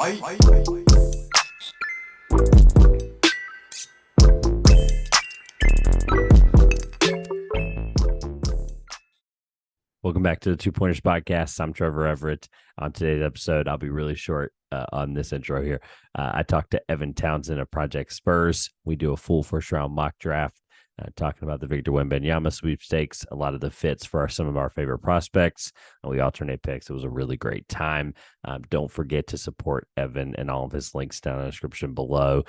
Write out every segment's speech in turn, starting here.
Welcome back to the Two Pointers Podcast. I'm Trevor Everett. On today's episode, I'll be really short on this intro here. I talked to Evan Townsend of Project Spurs. We do a full first round mock draft, talking about the Victor Wembanyama sweepstakes, a lot of the fits for some of our favorite prospects. And we alternate picks. It was a really great time. Don't forget to support Evan and all of his links down in the description below.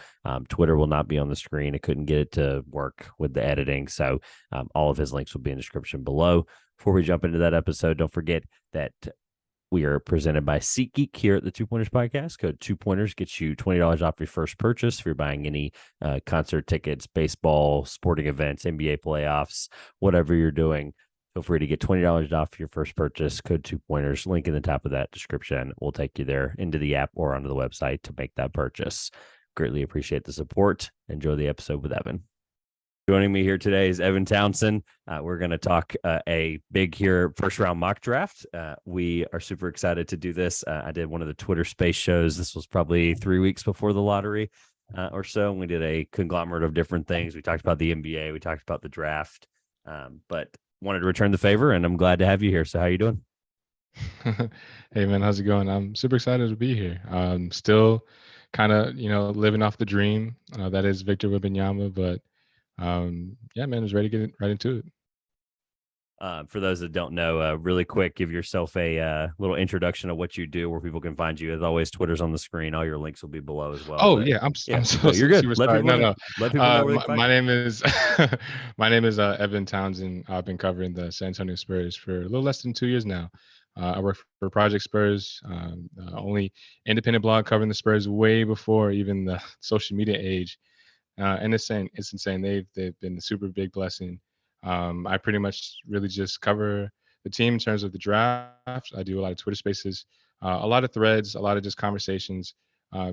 Twitter will not be on the screen. I couldn't get it to work with the editing. So all of his links will be in the description below. Before we jump into that episode, don't forget that we are presented by SeatGeek here at the Two Pointers Podcast. Code 2Pointers gets you $20 off your first purchase if you're buying any concert tickets, baseball, sporting events, NBA playoffs, whatever you're doing. Feel free to get $20 off your first purchase. Code 2Pointers. Link in the top of that description will take you there into the app or onto the website to make that purchase. Greatly appreciate the support. Enjoy the episode with Evan. Joining me here today is Evan Townsend. We're going to talk a big here first round mock draft. We are super excited to do this. I did one of the Twitter space shows. This was probably 3 weeks before the lottery or so. And we did a conglomerate of different things. We talked about the NBA. We talked about the draft, but wanted to return the favor, and I'm glad to have you here. So how you doing? Hey, man, how's it going? I'm super excited to be here. Still kind of, living off the dream. That is Victor Wembanyama, but yeah, man, I was ready to get right into it. For those that don't know, really quick, give yourself a little introduction of what you do, where people can find you. As always, Twitter's on the screen. All your links will be below as well. Oh, but, yeah, I'm so you're good. Let people know. My name is my name is Evan Townsend. I've been covering the San Antonio Spurs for a little less than 2 years now. I work for Project Spurs, only independent blog covering the Spurs way before even the social media age. And it's insane. They've been a super big blessing. I pretty much really just cover the team in terms of the draft. I do a lot of Twitter spaces, a lot of threads, a lot of just conversations.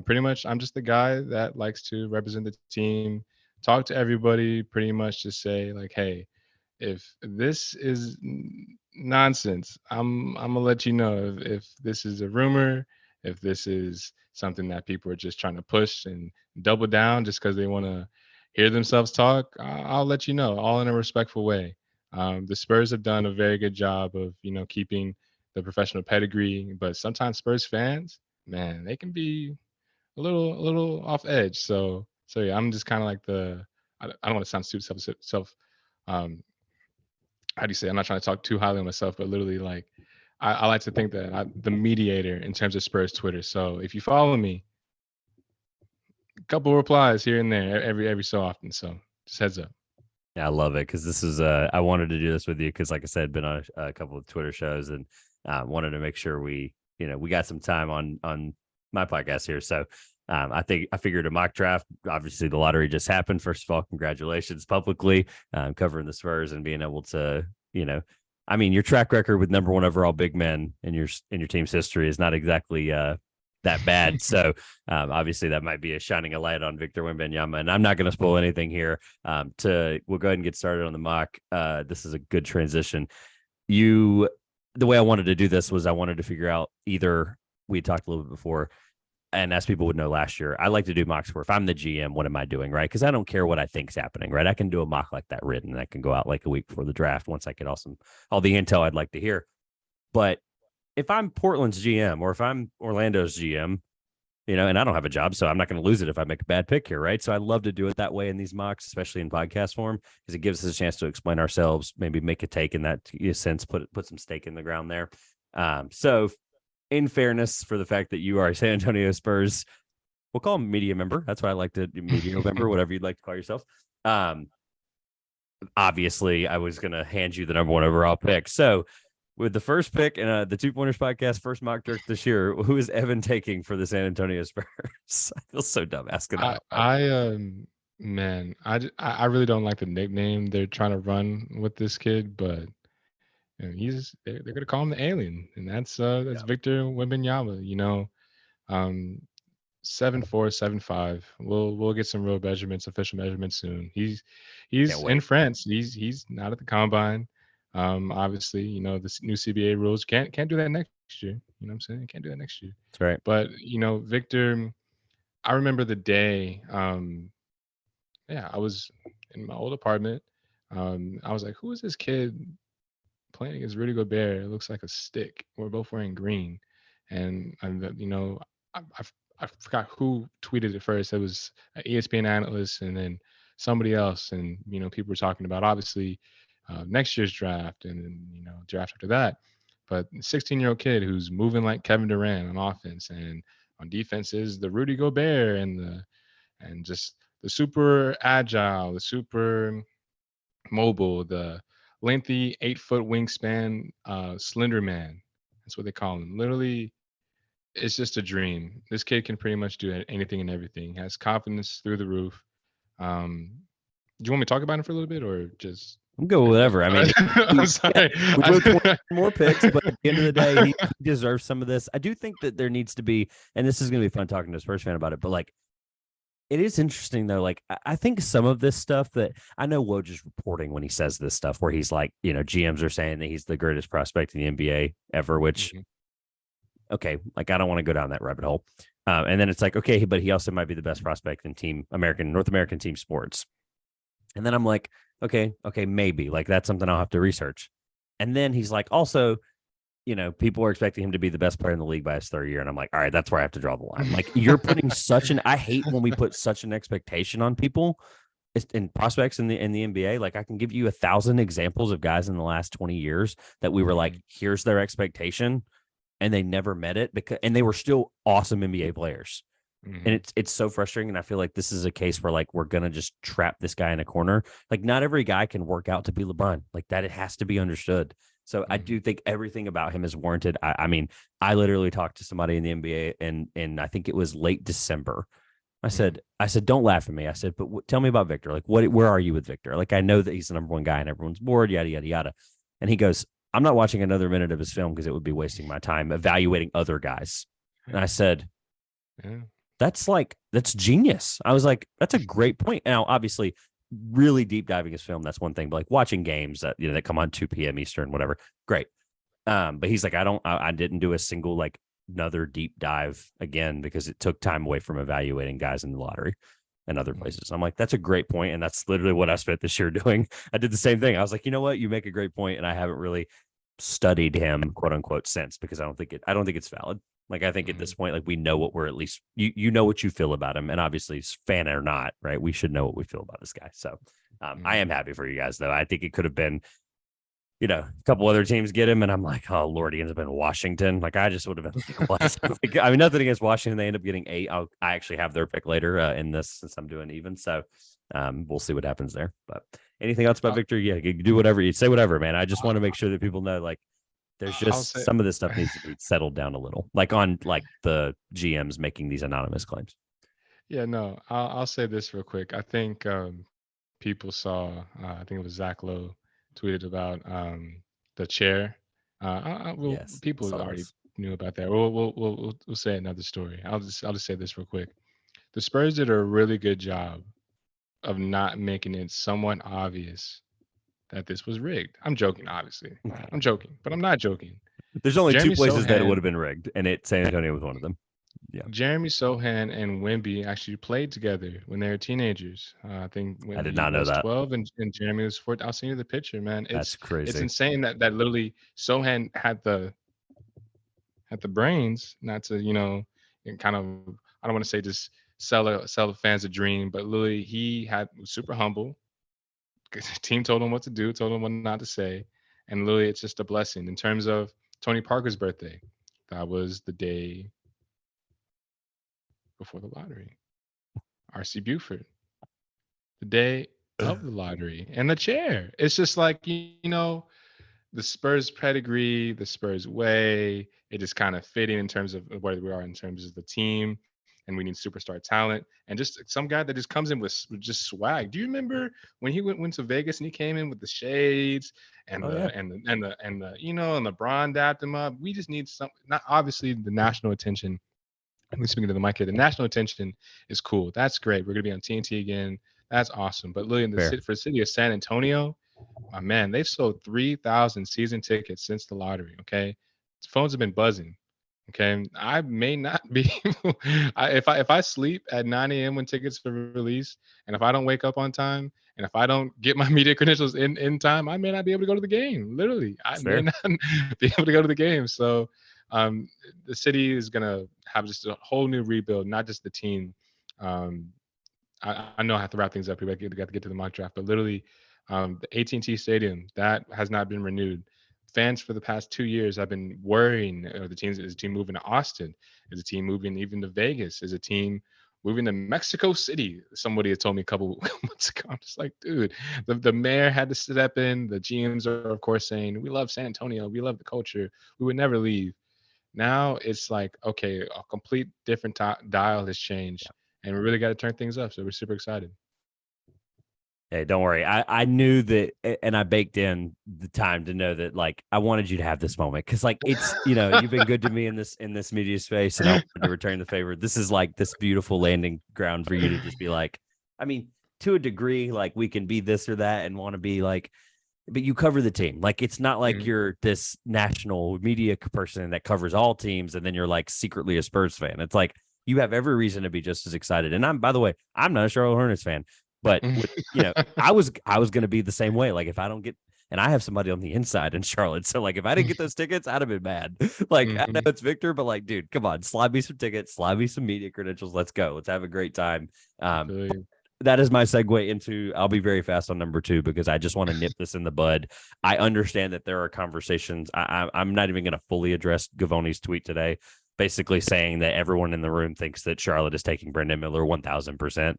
Pretty much, I'm just the guy that likes to represent the team, talk to everybody, pretty much just say like, hey, if this is nonsense, I'm gonna let you know. If this is a rumor, if this is something that people are just trying to push and double down just because they want to hear themselves talk, I'll let you know, all in a respectful way. The Spurs have done a very good job of, keeping the professional pedigree, but sometimes Spurs fans, man, they can be a little off edge. So yeah, I'm just kind of like I don't want to sound too how do you say? I'm not trying to talk too highly of myself, but literally like I like to think that I'm the mediator in terms of Spurs Twitter. So if you follow me, a couple replies here and there every so often. So just heads up. Yeah, I love it because this is I wanted to do this with you because, like I said, been on a couple of Twitter shows and wanted to make sure we got some time on my podcast here. So I figured a mock draft. Obviously, the lottery just happened. First of all, congratulations publicly covering the Spurs and being able to, your track record with number one overall big men in your team's history is not exactly that bad. So obviously that might be a shining a light on Victor Wembanyama. And I'm not going to spoil anything here. We'll go ahead and get started on the mock. This is a good transition. The way I wanted to do this was I wanted to figure out either we talked a little bit before. And as people would know last year, I like to do mocks where if I'm the GM, what am I doing, right? Because I don't care what I think's happening, right? I can do a mock like that written. And I can go out like a week before the draft once I get all the intel I'd like to hear. But if I'm Portland's GM or if I'm Orlando's GM, and I don't have a job, so I'm not going to lose it if I make a bad pick here, right? So I love to do it that way in these mocks, especially in podcast form, because it gives us a chance to explain ourselves, maybe make a take in that sense, put some stake in the ground there. So in fairness, for the fact that you are a San Antonio Spurs, we'll call him media member. That's why I like to media member, whatever you'd like to call yourself. Obviously, I was going to hand you the number one overall pick. So with the first pick in the Two Pointers Podcast first mock draft this year, who is Evan taking for the San Antonio Spurs? I feel so dumb asking that. Man, I really don't like the nickname they're trying to run with this kid, but they're gonna call him the alien, and that's Victor Wembanyama. 7'4", 7'5". We'll get some real measurements, official measurements soon. He's in France. He's not at the combine. Obviously, the new CBA rules can't do that next next year. You know what I'm saying? Can't do that next year. That's right. But Victor, I remember the day. Yeah, I was in my old apartment. I was like, "Who is this kid playing against Rudy Gobert? It looks like a stick. We're both wearing green." And I forgot who tweeted it first. It was an ESPN analyst, and then somebody else, and people were talking about obviously next year's draft, and then draft after that. But 16-year-old kid who's moving like Kevin Durant on offense, and on defense is the Rudy Gobert, and just the super agile, the super mobile, the lengthy 8-foot wingspan, slender man. That's what they call him. Literally, it's just a dream. This kid can pretty much do anything and everything. Has confidence through the roof. Um, do you want me to talk about him for a little bit, or just? I'm good with whatever. I mean, I'm sorry. we both want more picks, but at the end of the day, he deserves some of this. I do think that there needs to be, and this is going to be fun talking to a Spurs fan about it, but like, it is interesting though. Like, I think some of this stuff that I know Woj is reporting when he says this stuff, where he's like, GMs are saying that he's the greatest prospect in the NBA ever, which, okay, like I don't want to go down that rabbit hole. And then it's like, okay, but he also might be the best prospect in North American team sports. And then I'm like, okay, maybe like that's something I'll have to research. And then he's like, also, people are expecting him to be the best player in the league by his third year. And I'm like, all right, that's where I have to draw the line. Like, you're putting I hate when we put such an expectation on people in prospects in the NBA. Like, I can give you 1,000 examples of guys in the last 20 years that we were like, here's their expectation, and they never met it and they were still awesome NBA players. And it's so frustrating. And I feel like this is a case where like, we're going to just trap this guy in a corner. Like, not every guy can work out to be LeBron. Like that, it has to be understood. So I do think everything about him is warranted. I mean, I literally talked to somebody in the NBA and I think it was late December. I said, don't laugh at me. I said, but tell me about Victor. Like, where are you with Victor? Like, I know that he's the number one guy and everyone's bored, yada, yada, yada. And he goes, I'm not watching another minute of his film because it would be wasting my time evaluating other guys. And I said, that's genius. I was like, that's a great point. Now, obviously, really deep diving his film, that's one thing, but like watching games that that come on 2 p.m. Eastern, whatever, great. But he's like, I didn't do a single like another deep dive again because it took time away from evaluating guys in the lottery and other places. I'm like, that's a great point, and that's literally what I spent this year doing. I did the same thing. I was like, you know what, you make a great point, and I haven't really studied him, quote unquote, since, because I don't think it's valid. Like, I think at this point, like, we know what we're at least, you know what you feel about him. And obviously, fan or not, right, we should know what we feel about this guy. So I am happy for you guys, though. I think it could have been, a couple other teams get him. And I'm like, oh, Lord, he ends up in Washington. Like, I just would have been like, I mean, nothing against Washington. They end up getting 8. I actually have their pick later in this, since I'm doing even. So we'll see what happens there. But anything else about Victor? Yeah, you do whatever. You say whatever, man. I just want to make sure that people know, like, there's just some of this stuff needs to be settled down a little, like on like the GMs making these anonymous claims. Yeah, no, I'll say this real quick. I think people saw, I think it was Zach Lowe tweeted about the chair. Yes, People already knew about that. We'll say another story. I'll just say this real quick. The Spurs did a really good job of not making it somewhat obvious that this was rigged. I'm joking, obviously. I'm joking, but I'm not joking. There's only two places that it would have been rigged, and San Antonio was one of them. Yeah. Jeremy Sohan and Wemby actually played together when they were teenagers. I think when I did he not know was that. 12 and Jeremy was 14. I'll send you the picture, man. That's crazy. It's insane that literally Sohan had the brains not to, and kind of, I don't want to say just sell the fans a dream, but literally he was super humble. The team told him what to do, told him what not to say, and literally it's just a blessing. In terms of Tony Parker's birthday, that was the day before the lottery. RC Buford, the day of the lottery, and the chair. It's just like, the Spurs pedigree, the Spurs way. It just kind of fitting in terms of where we are in terms of the team, and we need superstar talent, and just some guy that just comes in with just swag. Do you remember when he went to Vegas and he came in with the shades and and LeBron dapped him up? We just need some, not obviously the national attention. I'm speaking to the mic here. The national attention is cool. That's great. We're gonna be on TNT again. That's awesome. But literally, for the city of San Antonio, my man, they've sold 3,000 season tickets since the lottery. Okay, phones have been buzzing. Okay, I may not be. If I sleep at 9 a.m. when tickets are released, and if I don't wake up on time, and if I don't get my media credentials in time, I may not be able to go to the game. Literally, I may Fair. not be able to go to the game. So, um, the city is gonna have just a whole new rebuild, not just the team. Um, I know I have to wrap things up here. We got to get to the mock draft, but literally, the AT&T Stadium that has not been renewed. Fans for the past 2 years have been worrying. Is the team moving to Austin? Is the team moving even to Vegas? Is a team moving to Mexico City? Somebody had told me a couple months ago. I'm just like, dude, the mayor had to step in. The GMs are of course saying, we love San Antonio, we love the culture, we would never leave. Now it's like, okay, a complete different dial has changed, and we really got to turn things up. So we're super excited. Hey, don't worry. I knew that, and I baked in the time to know that, like, I wanted you to have this moment because, like, it's, you've been good to me in this media space, and I wanted to return the favor. This is like this beautiful landing ground for you to just be like, I mean, to a degree, like we can be this or that and want to be like, but you cover the team. Like it's not like Mhm. you're this national media person that covers all teams, and then you're like secretly a Spurs fan. It's like you have every reason to be just as excited. And by the way, I'm not a Charlotte Hornets fan. But with I was going to be the same way. Like if I don't get, and I have somebody on the inside in Charlotte, so like if I didn't get those tickets, I'd have been mad. Like I know Mhm. it's Victor, but like, dude, come on, slide me some tickets, slide me some media credentials. Let's go. Let's have a great time. I Um, feel you. that is my segue into. I'll be very fast on number two because I just want to nip this in the bud. I understand that there are conversations. I'm not even going to fully address Gavoni's tweet today, basically saying that everyone in the room thinks that Charlotte is taking Brendan Miller 1,000%.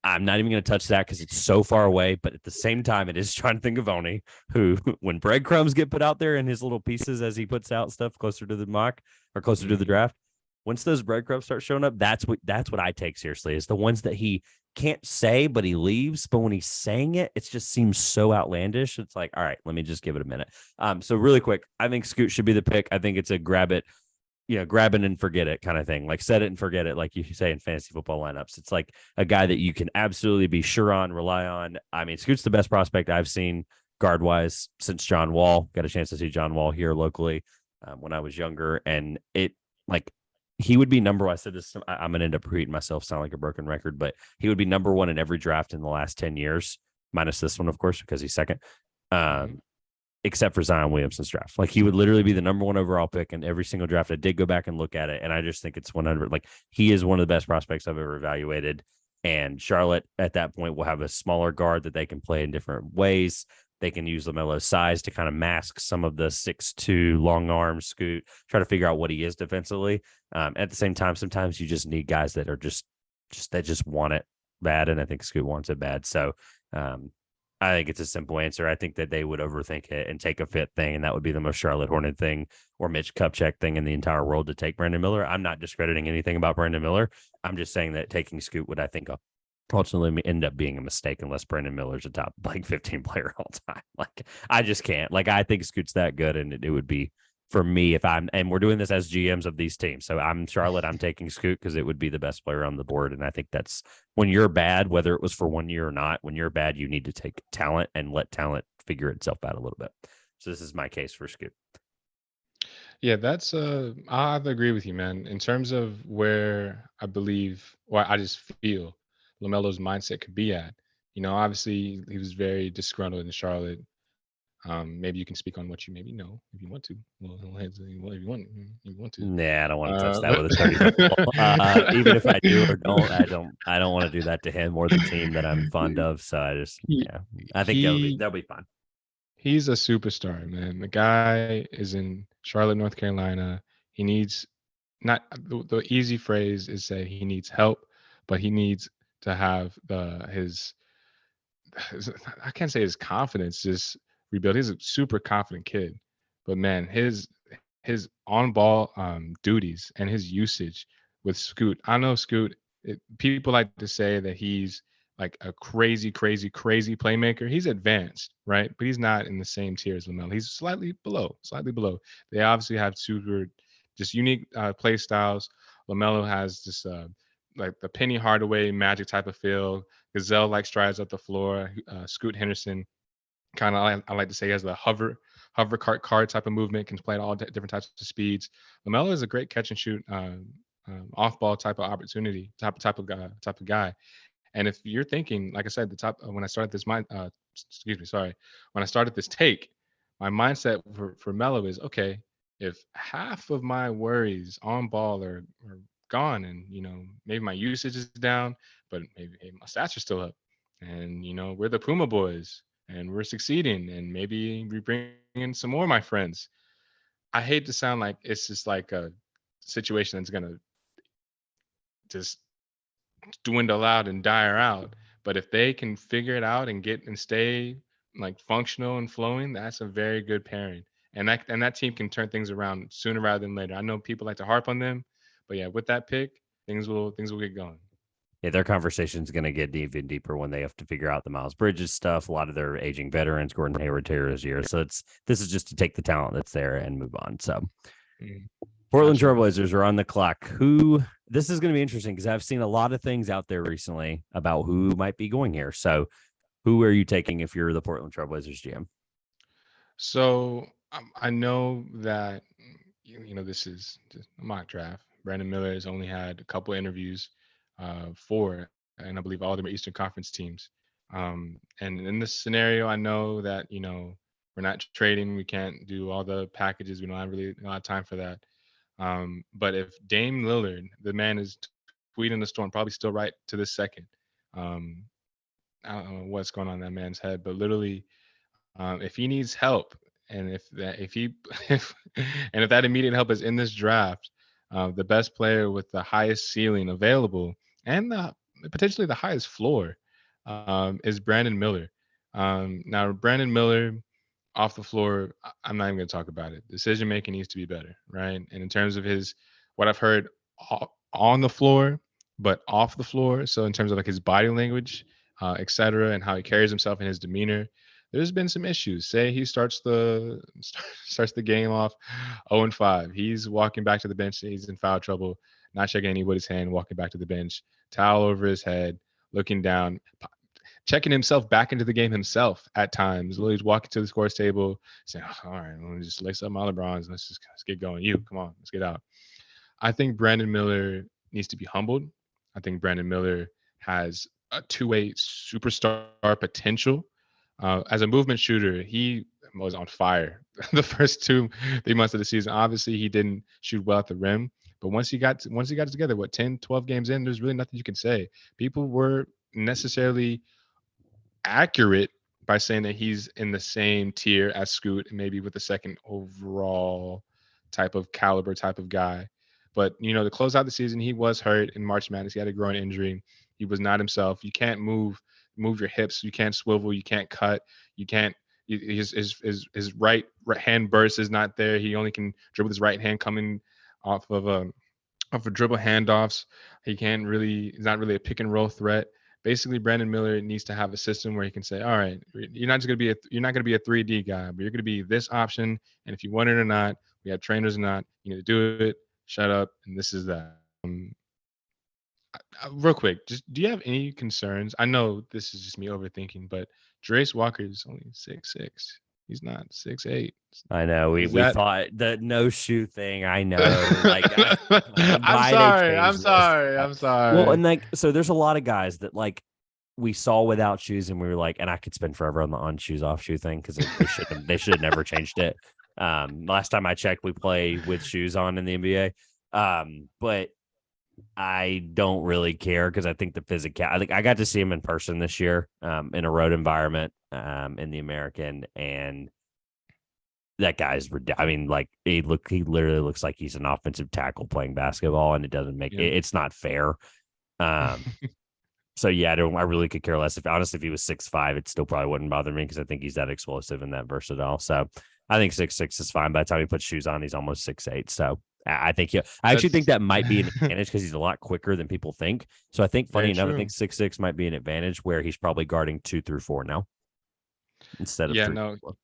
I'm not even going to touch that because it's so far away. But at the same time, it is Jonathan Gavoni, who, when breadcrumbs get put out there in his little pieces as he puts out stuff closer to the mock or closer to the Mhm. draft, once those breadcrumbs start showing up, that's what I take seriously. Is the ones that he can't say, but he leaves. But when he's saying it, it just seems so outlandish. It's like, all right, let me just give it a minute. So really quick, I think Scoot should be the pick. I think it's a grab it, grab it and forget it kind of thing. Like set it and forget it, like you say in fantasy football lineups. It's like a guy that you can absolutely be sure on, rely on. I mean, Scoot's the best prospect I've seen guard wise since John Wall. Got a chance to see John Wall here locally when I was younger, and it like he would be number one. I said this, I'm gonna end up repeating myself, sound like a broken record, but he would be number one in every draft in the last 10 years, minus this one, of course, because he's second. Mhm. Um, except for Zion Williamson's draft. Like he would literally be the number one overall pick in every single draft. I did go back and look at it, and I just think it's 100. Like he is one of the best prospects I've ever evaluated. And Charlotte at that point will have a smaller guard that they can play in different ways. They can use LaMelo's size to kind of mask some of the 6'2" long arm Scoot, try to figure out what he is defensively. At the same time, sometimes you just need guys that are just want it bad, and I think Scoot wants it bad. So um, I think it's a simple answer. I think that they would overthink it and take a fit thing, and that would be the most Charlotte Hornet thing or Mitch Kupchak thing in the entire world to take Brandon Miller. I'm not discrediting anything about Brandon Miller. I'm just saying that taking Scoot would, I think, ultimately end up being a mistake unless Brandon Miller's a top like 15 player all time. Like I just can't. Like I think Scoot's that good, and it would be for me if I'm, and we're doing this as GMs of these teams. So I'm Charlotte. I'm taking Scoot because it would be the best player on the board, and I think that's when you're bad, whether it was for 1 year or not. When you're bad, you need to take talent and let talent figure itself out a little bit. So this is my case for Scoot. Yeah, that's I have to agree with you, man. In terms of where I believe or I just feel LaMelo's mindset could be at. Obviously he was very disgruntled in Charlotte. Maybe you can speak on what you maybe know if you want to. Well, if you want to. Nah, I don't want to touch that But with a 30-foot pole. Even if I do or don't, I don't want to do that to him or the team that I'm fond of. So I just, he yeah, I think they'll be he they'll be fine. he's a superstar, man. The guy is in Charlotte, North Carolina. He needs not the easy phrase is say he needs help, but he needs to have his I can't say his confidence just rebuild. He's a super confident kid, but man, his on ball duties and his usage with Scoot. I know Scoot. People like to say that he's like a crazy, crazy, crazy playmaker. He's advanced, right? But he's not in the same tier as Lamelo. He's slightly below, slightly below. They obviously have super, just unique play styles. Lamelo has this like the Penny Hardaway magic type of feel. Gazelle like strides up the floor. Scoot Henderson kind of I like to say he has the hover card type of movement, can play at all different types of speeds. LaMelo is a great catch and shoot off ball type of opportunity, type of guy. And if you're thinking, like I said, the top when I started this excuse me, sorry, when I started this take, my mindset for Melo is okay. If half of my worries on ball are gone, and maybe my usage is down, but maybe my stats are still up, and we're the Puma boys, and we're succeeding, and maybe we bring in some more of my friends. I hate to sound like it's just like a situation that's gonna just dwindle out and dire out. But if they can figure it out and get and stay like functional and flowing, that's a very good pairing. And that team can turn things around sooner rather than later. I know people like to harp on them, but yeah, with that pick, things will get going. Yeah, their conversation is going to get even deeper when they have to figure out the Miles Bridges stuff. A lot of their aging veterans, Gordon Hayward, Taylor this year. So this is just to take the talent that's there and move on. So Portland Absolutely. Trailblazers are on the clock. Who this is going to be interesting because I've seen a lot of things out there recently about who might be going here. So who are you taking if you're the Portland Trailblazers GM? So I know that this is just a mock draft. Brandon Miller has only had a couple interviews for, and I believe all of them are Eastern Conference teams. And in this scenario, I know that we're not trading. We can't do all the packages. We don't have really a lot of time for that. But if Dame Lillard, the man is tweeting the storm, probably still right to this second. Um, I don't know what's going on in that man's head, but literally, if he needs help, and if he if that immediate help is in this draft, the best player with the highest ceiling available and potentially the highest floor is Brandon Miller. Now, Brandon Miller off the floor, I'm not even going to talk about it. Decision making needs to be better, right? And in terms of what I've heard on the floor, but off the floor, so in terms of like his body language, et cetera, and how he carries himself and his demeanor, there's been some issues. Say he starts the game off 0-5. He's walking back to the bench. He's in foul trouble, not shaking anybody's hand, walking back to the bench, towel over his head, looking down, checking himself back into the game himself at times. He's walking to the scores table, saying, "All right, let me just lace up my LeBrons. Let's get going. You, come on, let's get out." I think Brandon Miller needs to be humbled. I think Brandon Miller has a two-way superstar potential. As a movement shooter, he was on fire the first 2-3 months of the season. Obviously, he didn't shoot well at the rim, but once he got it together, 10, 12 games in, there's really nothing you can say. People were necessarily accurate by saying that he's in the same tier as Scoot, and maybe with the second overall type of caliber type of guy. But to close out the season, he was hurt in March Madness. He had a groin injury. He was not himself. You can't move your hips. You can't swivel. You can't cut. You can't. His right hand burst is not there. He only can dribble his right hand coming off of dribble handoffs. He's not really a pick and roll threat. Basically, Brandon Miller needs to have a system where he can say, "All right, you're not going to be a 3D guy, but you're going to be this option. And if you want it or not, we have trainers or not. You need to do it. Shut up, and this is that." Real quick, just do you have any concerns? I know this is just me overthinking, but Jarace Walker is only 6'6". He's not 6'8". I know we That thought the no shoe thing. I know, like, I'm why they sorry. I'm changed this. sorry. I'm Well, sorry. and like, so there's a lot of guys that like we saw without shoes, and we were like, and I could spend forever on the on shoes off shoe thing because they should have never changed it. Last time I checked, we play with shoes on in the NBA. But I don't really care because I think the physical. I think I got to see him in person this year, in a road environment, in the American, and that guy's. I mean, like he literally looks like he's an offensive tackle playing basketball, and it doesn't make Yeah. it's not fair. So yeah, I really could care less. If honestly, if he was 6'5", it still probably wouldn't bother me because I think he's that explosive and that versatile. So I think 6'6" is fine. By the time he puts shoes on, he's almost 6'8". So I think I actually think that might be an advantage because he's a lot quicker than people think. So I think, funny enough, I think 6'6" might be an advantage where he's probably guarding 2 through 4 now instead of 3 no, through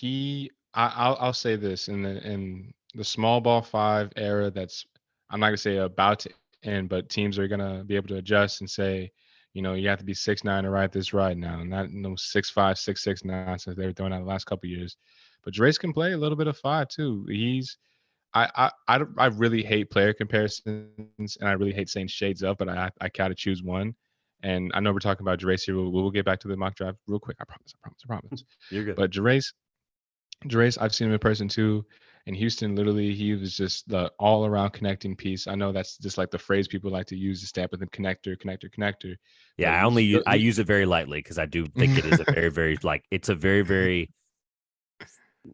4. I'll say this in the small ball 5 era, that's, I'm not gonna say about to end, but teams are gonna be able to adjust and say, you have to be 6'9" to ride this ride now, not no 6'5", 6'6" nonsense they were throwing out the last couple of years. But Drace can play a little bit of five too. I really hate player comparisons, and I really hate saying shades of, but I gotta choose one. And I know we're talking about Drace here. We'll get back to the mock draft real quick. I promise. I promise. I promise. You're good. But Drace, I've seen him in person too. In Houston, literally, he was just the all-around connecting piece. I know that's just like the phrase people like to use to stamp with him, connector, connector, connector. Yeah, But I only use, I use it very lightly because I do think it is a very, very like it's a very, very.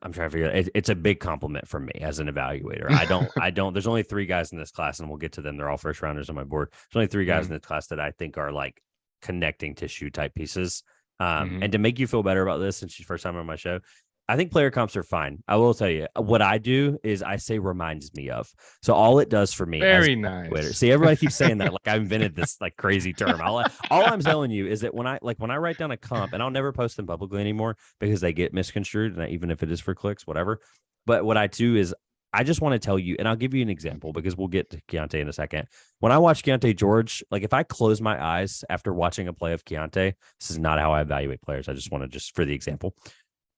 I'm trying to figure it. It's a big compliment from me as an evaluator. I don't. There's only 3 guys in this class, and we'll get to them. They're all first rounders on my board. There's only 3 guys in this class that I think are like connecting tissue type pieces. And to make you feel better about this, since you're first time on my show, I think player comps are fine. I will tell you what I do is I say reminds me of. So all it does for me, very nice. See, everybody keeps saying that like I invented this like crazy term. All I'm telling you is that when I write down a comp, and I'll never post them publicly anymore because they get misconstrued, and even if it is for clicks, whatever. But what I do is I just want to tell you, and I'll give you an example because we'll get to Keontae in a second. When I watch Keontae George, like if I close my eyes after watching a play of Keontae, this is not how I evaluate players. I just want to just for the example.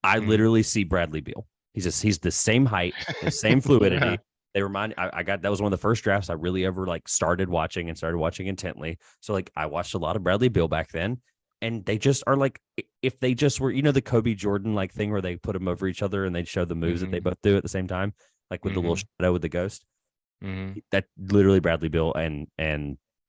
I literally see Bradley Beal. He's the same height, the same fluidity. They remind I got that was one of the first drafts I really ever like started watching intently. So like I watched a lot of Bradley Beal back then, and they just are like if they just were, the Kobe Jordan like thing where they put them over each other and they'd show the moves that they both do at the same time, like with the little shadow with the ghost. That literally Bradley Beal and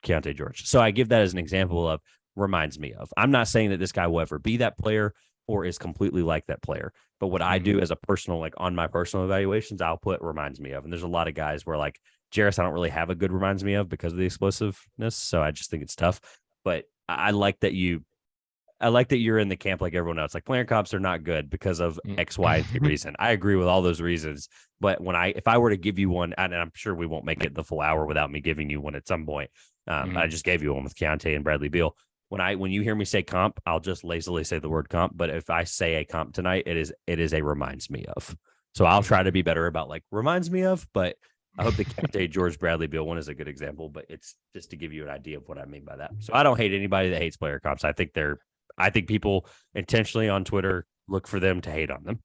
Keontae George. So I give that as an example of reminds me of. I'm not saying that this guy will ever be that player or is completely like that player. But what I do as a personal, like on my personal evaluations, I'll put reminds me of. And there's a lot of guys where like Jarris, I don't really have a good reminds me of because of the explosiveness. So I just think it's tough. But I like that you're in the camp like everyone else. Like player comps are not good because of X, Y, and Z reason. I agree with all those reasons. But if I were to give you one, and I'm sure we won't make it the full hour without me giving you one at some point. I just gave you one with Keontae and Bradley Beal. When you hear me say comp, I'll just lazily say the word comp. But if I say a comp tonight, it is a reminds me of. So I'll try to be better about like reminds me of. But I hope the Keontae George Bradley Beal one is a good example. But it's just to give you an idea of what I mean by that. So I don't hate anybody that hates player comps. I think people intentionally on Twitter look for them to hate on them.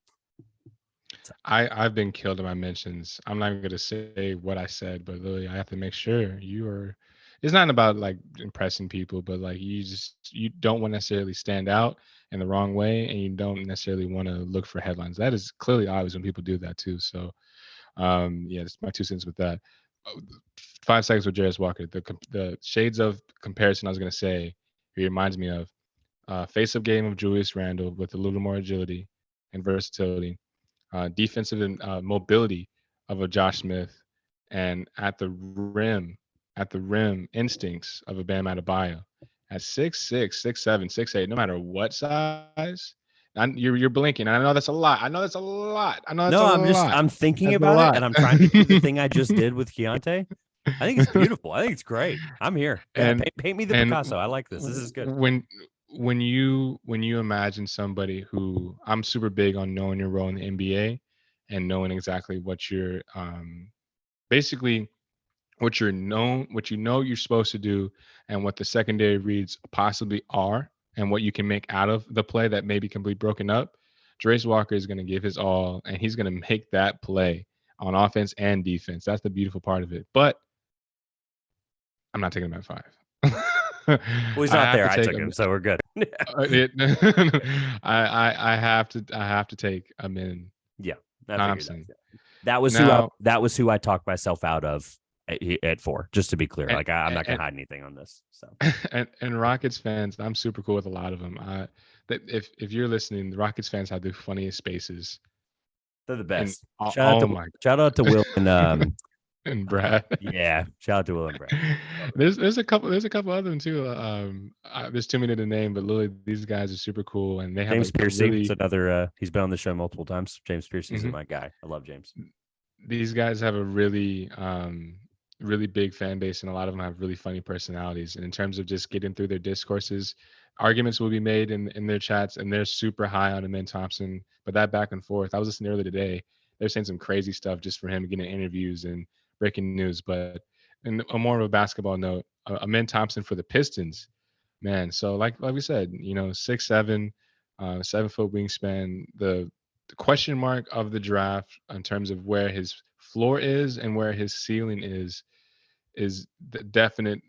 I've been killed in my mentions. I'm not going to say what I said, but literally I have to make sure you are. It's not about like impressing people, but like you don't want to necessarily stand out in the wrong way, and you don't necessarily want to look for headlines. That is clearly obvious when people do that too. So, yeah, that's my 2 cents with that. 5 seconds with Jarris Walker. The shades of comparison I was going to say, he reminds me of face-up game of Julius Randle with a little more agility and versatility, defensive and mobility of a Josh Smith, and at the rim instincts of a Bam Adebayo. At 6'6", 6'7", 6'8", no matter what size, and you're blinking. And I know that's a lot. I'm thinking about it, and I'm trying to do the thing I just did with Keontae. I think it's beautiful. I think it's great. I'm here. Yeah, paint me the Picasso. I like this. This is good. When you imagine somebody who, I'm super big on knowing your role in the NBA and knowing exactly what you're basically what you know you're supposed to do, and what the secondary reads possibly are, and what you can make out of the play that maybe can be broken up. Jarris Walker is going to give his all, and he's going to make that play on offense and defense. That's the beautiful part of it. But I'm not taking him at 5. Well, he's not there. I took him, so we're good. I have to take him in. Yeah, Thompson. That was who I talked myself out of at 4. Just to be clear, I'm not gonna hide anything on this. So and Rockets fans, I'm super cool with a lot of them. If you're listening, the Rockets fans have the funniest spaces. They're the best. Shout out to Will and and Brad. Yeah, shout out to Will and Brad. There's a couple other them too. There's too many to name, but literally these guys are super cool, and they have James Piercy. It's another. He's been on the show multiple times. James Piercy is my guy. I love James. These guys have a really big fan base, and a lot of them have really funny personalities. And in terms of just getting through their discourses, arguments will be made in their chats, and they're super high on Amen Thompson. But that back and forth, I was listening earlier today. They're saying some crazy stuff just for him getting interviews and breaking news. But in a more of a basketball note, Amen Thompson for the Pistons, man. So like we said, 6'7", 7-foot wingspan. The the question mark of the draft in terms of where his floor is and where his ceiling is the definite.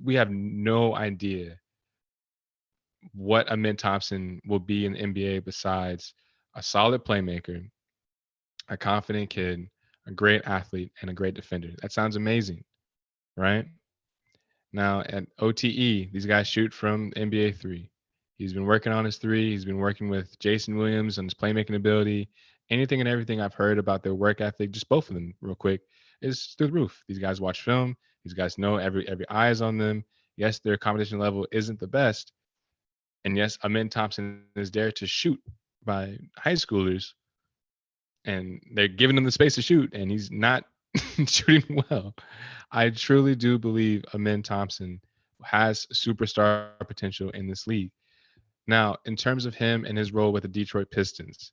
We have no idea what Amin Thompson will be in the NBA besides a solid playmaker, a confident kid, a great athlete, and a great defender. That sounds amazing, right? Now at OTE, these guys shoot from NBA three. He's been working on his three. He's been working with Jason Williams on his playmaking ability. Anything and everything I've heard about their work ethic, just both of them, real quick, is through the roof. These guys watch film. These guys know every eye is on them. Yes, their competition level isn't the best, and yes, Amin Thompson is there to shoot by high schoolers, and they're giving him the space to shoot, and he's not shooting well. I truly do believe Amin Thompson has superstar potential in this league. Now, in terms of him and his role with the Detroit Pistons,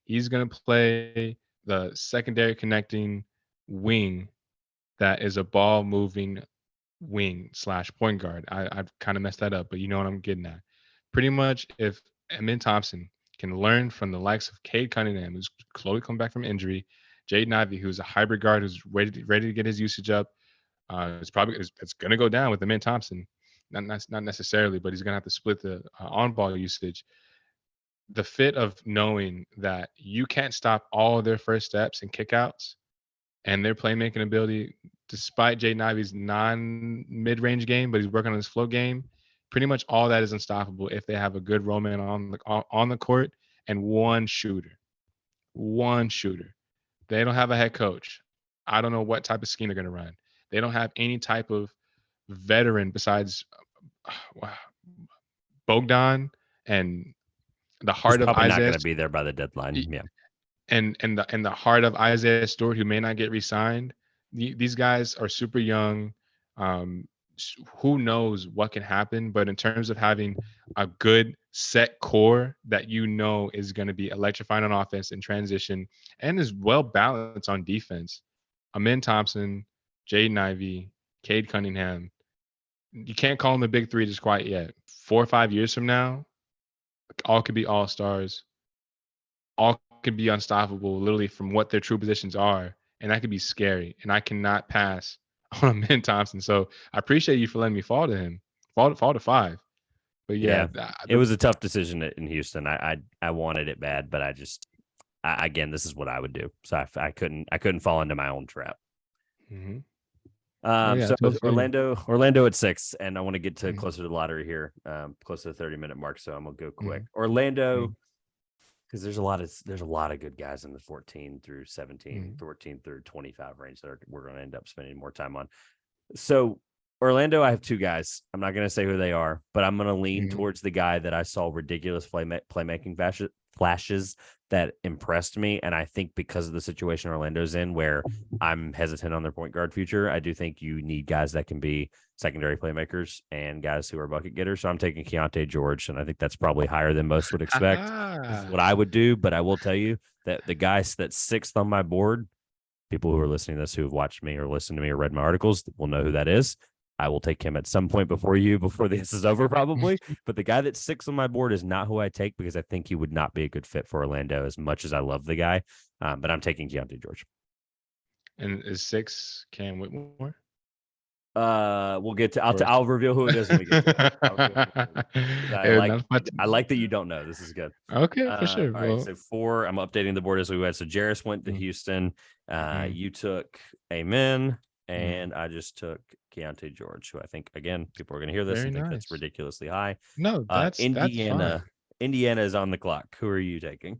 he's going to play the secondary connecting wing that is a ball moving wing slash point guard. I've kind of messed that up, but you know what I'm getting at. Pretty much, if Amin Thompson can learn from the likes of Cade Cunningham, who's slowly come back from injury, Jaden Ivey, who's a hybrid guard who's ready to get his usage up. It's going to go down with Amin Thompson. Not necessarily, but he's going to have to split the on-ball usage. The fit of knowing that you can't stop all of their first steps and kickouts and their playmaking ability, despite Jaden Ivey's non-mid-range game, but he's working on his flow game. Pretty much all that is unstoppable if they have a good role man on the court and one shooter. One shooter. They don't have a head coach. I don't know what type of scheme they're going to run. They don't have any type of veteran besides Bogdan and the He's heart of probably not Isaiah going to be there by the deadline. Yeah. and the heart of Isaiah Stewart, who may not get re-signed. These guys are super young. Who knows what can happen? But in terms of having a good set core that you know is going to be electrifying on offense and transition and is well balanced on defense, Amin Thompson, Jaden Ivey, Cade Cunningham, you can't call them the big three just quite yet. 4 or 5 years from now, all could be all-stars. All could be unstoppable, literally from what their true positions are. And that could be scary. And I cannot pass on Amin Thompson. So I appreciate you for letting me fall to him. Fall to 5. But yeah. It was a tough decision in Houston. I wanted it bad, but again, this is what I would do. So I couldn't fall into my own trap. Mm-hmm. So Orlando at 6, and I want to get to closer to the lottery here, close to the 30-minute mark. So I'm gonna go quick. Orlando, because there's a lot of good guys in the 14 through 17, 14 through 25 range that we're going to end up spending more time on. So Orlando, I have 2 guys. I'm not going to say who they are, but I'm going to lean towards the guy that I saw ridiculous playmaking flashes that impressed me. And I think because of the situation Orlando's in, where I'm hesitant on their point guard future, I do think you need guys that can be secondary playmakers and guys who are bucket getters. So I'm taking Keontae George, and I think that's probably higher than most would expect. This is what I would do, but I will tell you that the guy that's 6th on my board, people who are listening to this, who have watched me or listened to me or read my articles, will know who that is. I will take him at some point before this is over, probably. But the guy that's 6th on my board is not who I take, because I think he would not be a good fit for Orlando as much as I love the guy. But I'm taking Keontae George. And is 6 Cam Whitmore? We'll get to. I'll reveal who it is when we get to it. I like that you don't know. This is good. Okay, for sure. All right, so 4. I'm updating the board as we went. So Jarris went to Houston. You took Amen, and I just took Keontae George, who I think, again, people are going to hear this and think that's ridiculously high. No, that's Indiana. That's fine. Indiana is on the clock. Who are you taking?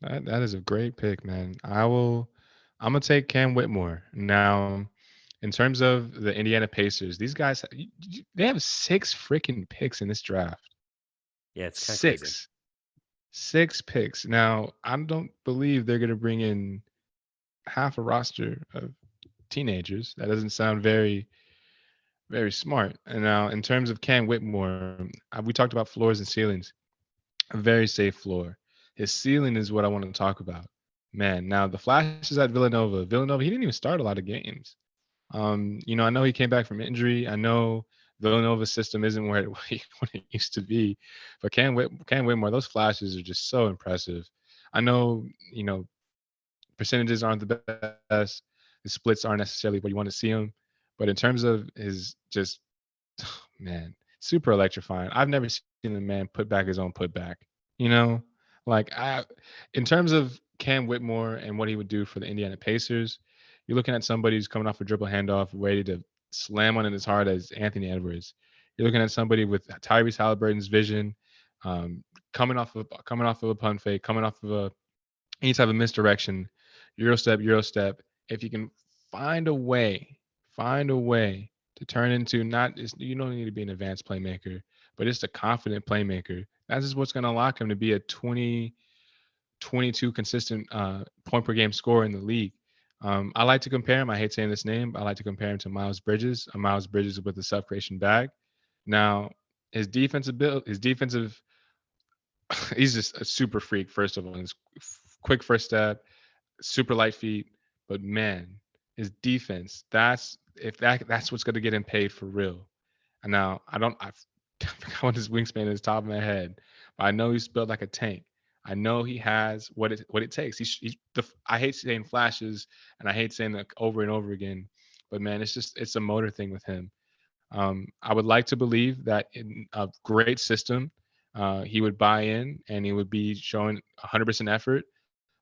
That is a great pick, man. I'm gonna take Cam Whitmore. Now, in terms of the Indiana Pacers, these guys, they have 6 freaking picks in this draft. Yeah, it's kind of 6. crazy. 6 picks. Now, I don't believe they're gonna bring in half a roster of teenagers. That doesn't sound very, very smart. And now, in terms of Cam Whitmore, we talked about floors and ceilings. A very safe floor. His ceiling is what I want to talk about. Man, now the flashes at Villanova, he didn't even start a lot of games. I know he came back from injury. I know Villanova's system isn't what it used to be. But Cam Whitmore, those flashes are just so impressive. I know, percentages aren't the best. The splits aren't necessarily where you want to see them. But in terms of his just, man, super electrifying. I've never seen a man put back his own putback. You know, like in terms of Cam Whitmore and what he would do for the Indiana Pacers, you're looking at somebody who's coming off a dribble handoff, ready to slam on it as hard as Anthony Edwards. You're looking at somebody with Tyrese Halliburton's vision, um, coming off of a pun fake, coming off of any type of misdirection, Euro step. If you can find a way to turn into not just, you don't need to be an advanced playmaker, but just a confident playmaker. That's just what's going to unlock him to be a 22 consistent point per game scorer in the league. I like to compare him. I hate saying this name, but I like to compare him to Miles Bridges. Miles Bridges with the self creation bag. Now, his defensive build, he's just a super freak. First of all, his quick first step, super light feet, but man, his defense, that's what's going to get him paid for real. And now I forgot what his wingspan is top of my head, but I know he's built like a tank. I know he has what it takes. I hate saying flashes and I hate saying that over and over again, but man, it's a motor thing with him. I would like to believe that in a great system, he would buy in and he would be showing 100% effort,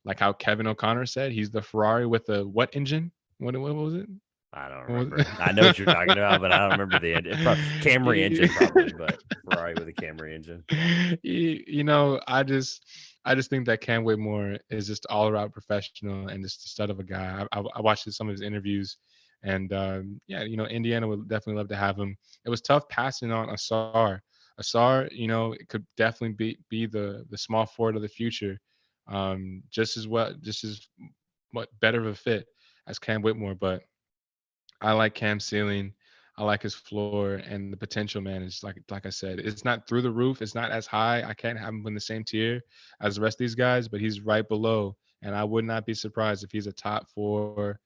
like how Kevin O'Connor said, he's the Ferrari with the what engine? What was it? I don't What was remember. I know what you're talking about, but I don't remember the engine. Camry engine, probably, but Ferrari with a Camry engine. I just think that Cam Whitmore is just all around professional and just a stud of a guy. I watched some of his interviews, and yeah, Indiana would definitely love to have him. It was tough passing on Asar. Asar, it could definitely be the small forward of the future, just as what better of a fit as Cam Whitmore, but I like Cam's ceiling. I like his floor and the potential, man, is like I said, it's not through the roof. It's not as high. I can't have him in the same tier as the rest of these guys, but he's right below. And I would not be surprised if he's a top 4,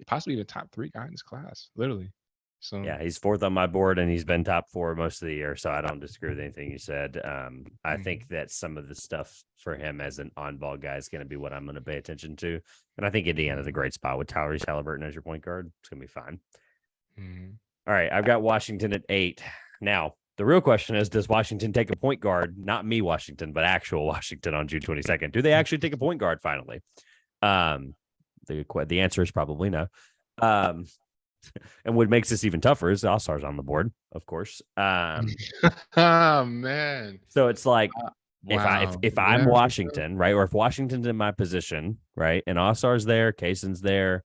possibly even top 3 guy in his class, literally. So Yeah, he's fourth on my board, and he's been top 4 most of the year. So I don't disagree with anything you said. I think that some of the stuff for him as an on-ball guy is going to be what I'm going to pay attention to. And I think Indiana's a great spot with Tyrese Halliburton as your point guard. It's going to be fine. All right, I've got Washington at 8. Now, the real question is, does Washington take a point guard? Not me, Washington, but actual Washington on June 22nd. Do they actually take a point guard finally? The answer is probably no. And what makes this even tougher is All-Stars on the board, of course. Oh man. So it's like Wow. if I'm Washington, right, or if Washington's in my position, right, and All-Star's there, Kaysen's there,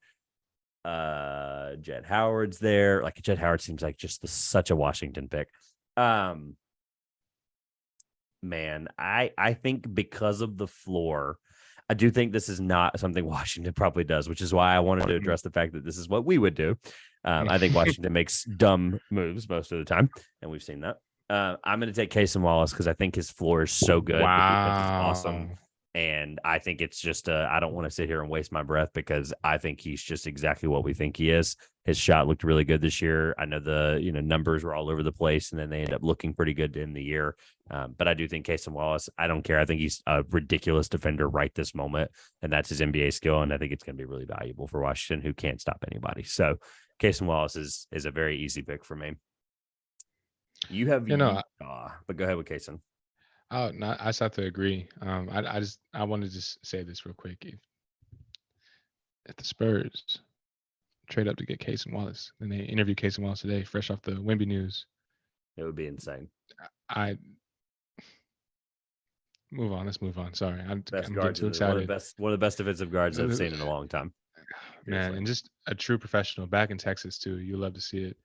Jett Howard's there. Like Jett Howard seems like just such a Washington pick. Man, I think because of the floor, I do think this is not something Washington probably does, which is why I wanted to address the fact that this is what we would do. I think Washington makes dumb moves most of the time, and we've seen that. I'm going to take Cason Wallace because I think his floor is so good. Wow. The defense is awesome. And I think it's just I don't want to sit here and waste my breath because I think he's just exactly what we think he is. His shot looked really good this year. I know the numbers were all over the place, and then they end up looking pretty good in the year. But I do think Cason Wallace, I don't care. I think he's a ridiculous defender right this moment, and that's his NBA skill. And I think it's going to be really valuable for Washington, who can't stop anybody. So Cason Wallace is a very easy pick for me. You have Utah, but go ahead with Cason. Oh, no, I just have to agree. I want to just say this real quick. If the Spurs trade up to get Cason Wallace, then they interview Cason Wallace today, fresh off the Wemby news, it would be insane. I move on. Let's move on. Sorry, I'm getting too excited. One of the best defensive guards I've seen in a long time. Man, and just a true professional back in Texas too. You love to see it.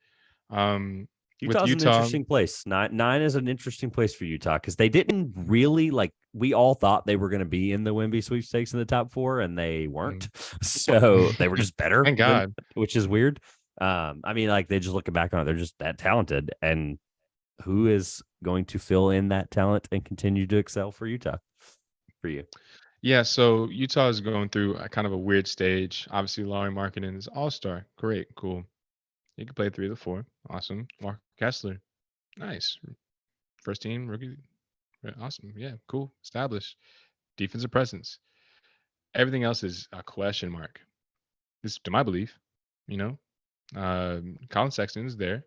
Utah's an interesting place. Nine is an interesting place for Utah because they didn't really we all thought they were going to be in the Wemby sweepstakes in the top 4, and they weren't. So they were just better. Thank God. Which is weird. I mean, they just looking back on it, they're just that talented. And who is going to fill in that talent and continue to excel for Utah? For you? Yeah, so Utah is going through a kind of a weird stage. Obviously, Lauri Markkanen is all-star. Great, cool. He could play 3 of the 4. Awesome. Mark Kessler. Nice. First team rookie. Awesome. Yeah, cool. Established. Defensive presence. Everything else is a question mark. This, to my belief, you know. Colin Sexton is there,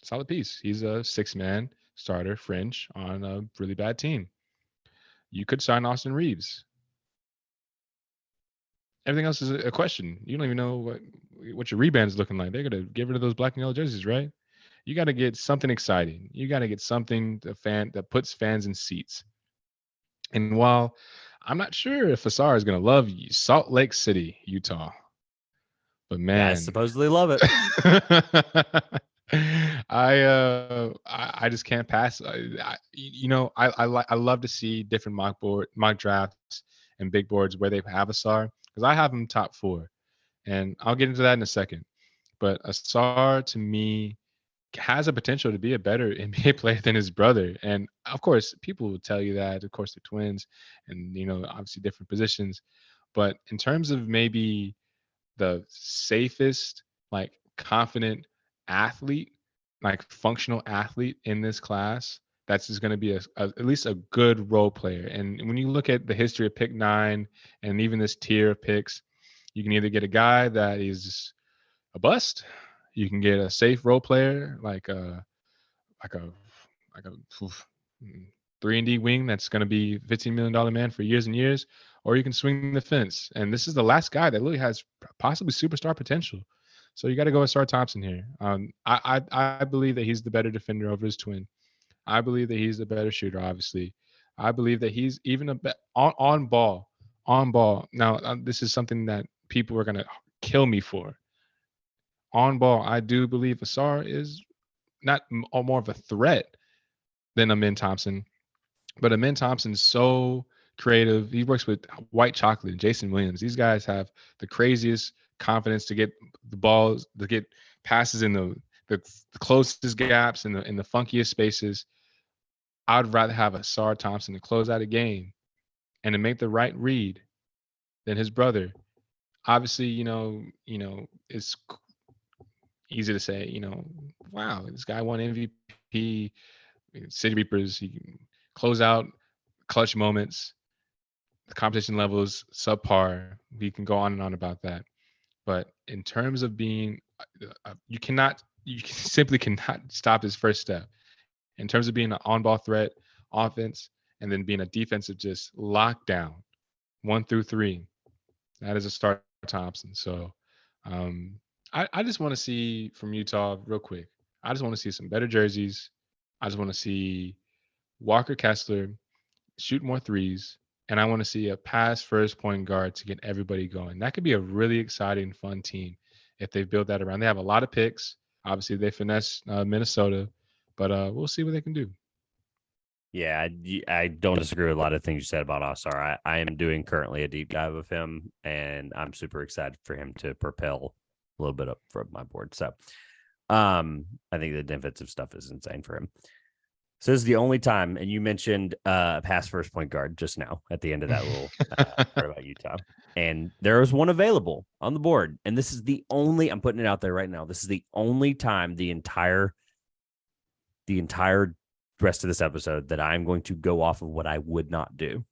solid piece. He's a 6-man starter fringe on a really bad team. You could sign Austin Reeves. Everything else is a question. You don't even know what your rebound is looking like. They're gonna get rid of those black and yellow jerseys, right? You got to get something exciting. You got to get something that puts fans in seats. And while I'm not sure if Fasar is gonna love Salt Lake City, Utah, but Guys man, supposedly love it. I just can't pass. I love to see different mock drafts and big boards where they have Asar, because I have him top 4, and I'll get into that in a second. But Asar to me has a potential to be a better NBA player than his brother, and of course people will tell you that. Of course they're twins, and obviously different positions. But in terms of maybe the safest, like confident athlete, like functional athlete in this class, that's just going to be at least a good role player. And when you look at the history of pick 9 and even this tier of picks, you can either get a guy that is a bust, you can get a safe role player like a like a 3-and-D wing that's going to be $15 million man for years and years, or you can swing the fence. And this is the last guy that really has possibly superstar potential. So you got to go with Sar Thompson here. I believe that he's the better defender over his twin. I believe that he's the better shooter. Obviously, I believe that he's even on ball. On ball. Now, this is something that people are going to kill me for. On ball, I do believe Asar is not more of a threat than Amin Thompson. But Amin Thompson's so creative. He works with White Chocolate and Jason Williams. These guys have the craziest confidence to get the balls, to get passes in the closest gaps in the funkiest spaces. I'd rather have Asar Thompson to close out a game and to make the right read than his brother. Obviously, it's easy to say, wow, this guy won MVP, City Reapers, he can close out clutch moments. The competition level is subpar. We can go on and on about that. But in terms of being, you simply cannot stop his first step. In terms of being an on-ball threat offense, and then being a defensive just lockdown, 1 through 3, that is a Star Thompson. So I just want to see from Utah real quick. I just want to see some better jerseys. I just want to see Walker Kessler shoot more threes, and I want to see a pass first point guard to get everybody going. That could be a really exciting, fun team if they build that around. They have a lot of picks. Obviously, they finesse Minnesota, but we'll see what they can do. Yeah, I don't disagree with a lot of things you said about Asar. I am doing currently a deep dive of him, and I'm super excited for him to propel a little bit up from my board. So I think the defensive stuff is insane for him. So this is the only time, and you mentioned pass first point guard just now at the end of that little part about Utah. And there was one available on the board. And this is the only, I'm putting it out there right now, this is the only time the entire rest of this episode that I'm going to go off of what I would not do.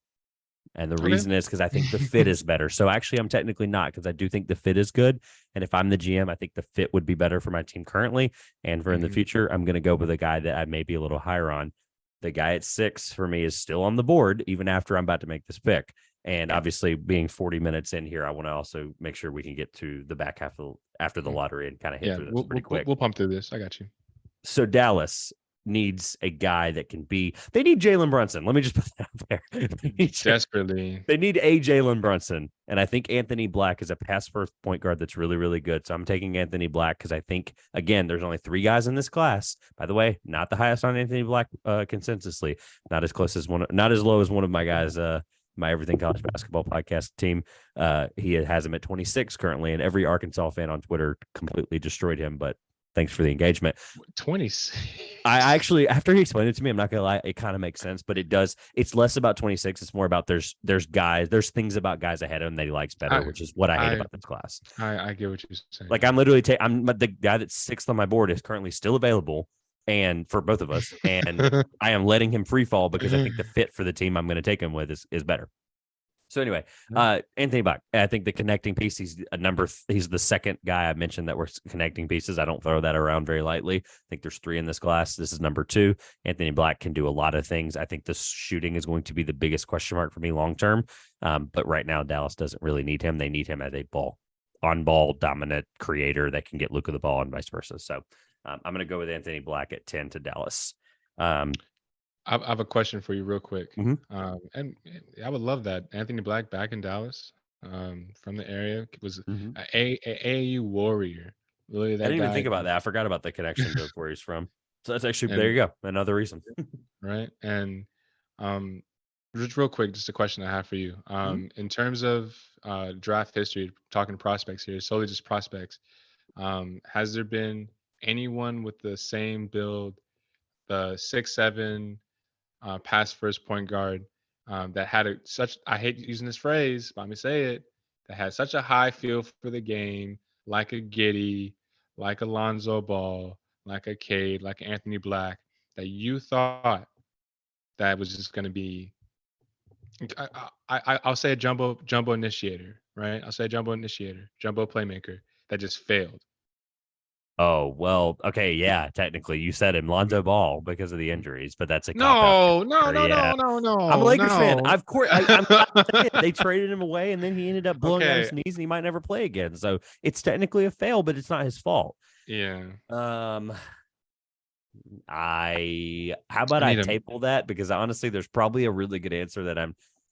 And the reason is because I think the fit is better. So actually, I'm technically not, because I do think the fit is good. And if I'm the GM, I think the fit would be better for my team currently. And for in the future, I'm going to go with a guy that I may be a little higher on. The guy at 6 for me is still on the board, even after I'm about to make this pick. And obviously, being 40 minutes in here, I want to also make sure we can get to the back half after the lottery and kind of hit through this pretty quick. We'll pump through this. I got you. So Dallas needs a guy that can be. They need Jalen Brunson. Let me just put that out there. Desperately. They need a Jalen Brunson. And I think Anthony Black is a pass first point guard that's really, really good. So I'm taking Anthony Black because I think, again, there's only 3 guys in this class. By the way, not the highest on Anthony Black consensusly. Not as low as one of my guys, my Everything College Basketball podcast team. He has him at 26 currently, and every Arkansas fan on Twitter completely destroyed him. But thanks for the engagement. 26. I actually, after he explained it to me, I'm not gonna lie, it kind of makes sense, but it does. It's less about 26. It's more about there's things about guys ahead of him that he likes better, which is what I hate about this class. I get what you're saying. Like I'm literally I'm the guy that's 6th on my board is currently still available, and for both of us, and I am letting him free fall because I think the fit for the team I'm going to take him with is better. So anyway, Anthony Black, I think the connecting piece, he's he's the second guy I mentioned that were connecting pieces. I don't throw that around very lightly. I think there's 3 in this class. This is number 2. Anthony Black can do a lot of things. I think the shooting is going to be the biggest question mark for me long term. But right now, Dallas doesn't really need him. They need him as a on ball dominant creator that can get Luka the ball and vice versa. So I'm going to go with Anthony Black at 10 to Dallas. I have a question for you real quick. Mhm. And I would love that. Anthony Black back in Dallas, from the area, was Mhm. a AAU warrior. Really, I that didn't even guy, think about that. I forgot about the connection to where he's from. So that's actually, there and you go. Another reason. right. And um, just real quick, just a question I have for you. Mhm. In terms of draft history, talking prospects here, solely just prospects, has there been anyone with the same build, the 6'7" pass first point guard, that had such, I hate using this phrase, but let me say it, that had such a high feel for the game, like a Giddy, like a Lonzo Ball, like a Cade, like Anthony Black, that you thought that was just going to be, I'll say a jumbo initiator, right? I'll say a jumbo initiator, jumbo playmaker that just failed. Oh, well, okay, yeah, technically you said him, Mm, Lonzo Ball, because of the injuries, but that's a cop out. No, no, no, Yeah. no, no, I'm a no, Lakers fan. no. Of course, I'm glad to say it. They traded him away, and then he ended up blowing out Okay. his knees, and he might never play again. So it's technically a fail, but it's not his fault. Yeah. Um, how about I I need him. table that, because honestly, there's probably a really good answer that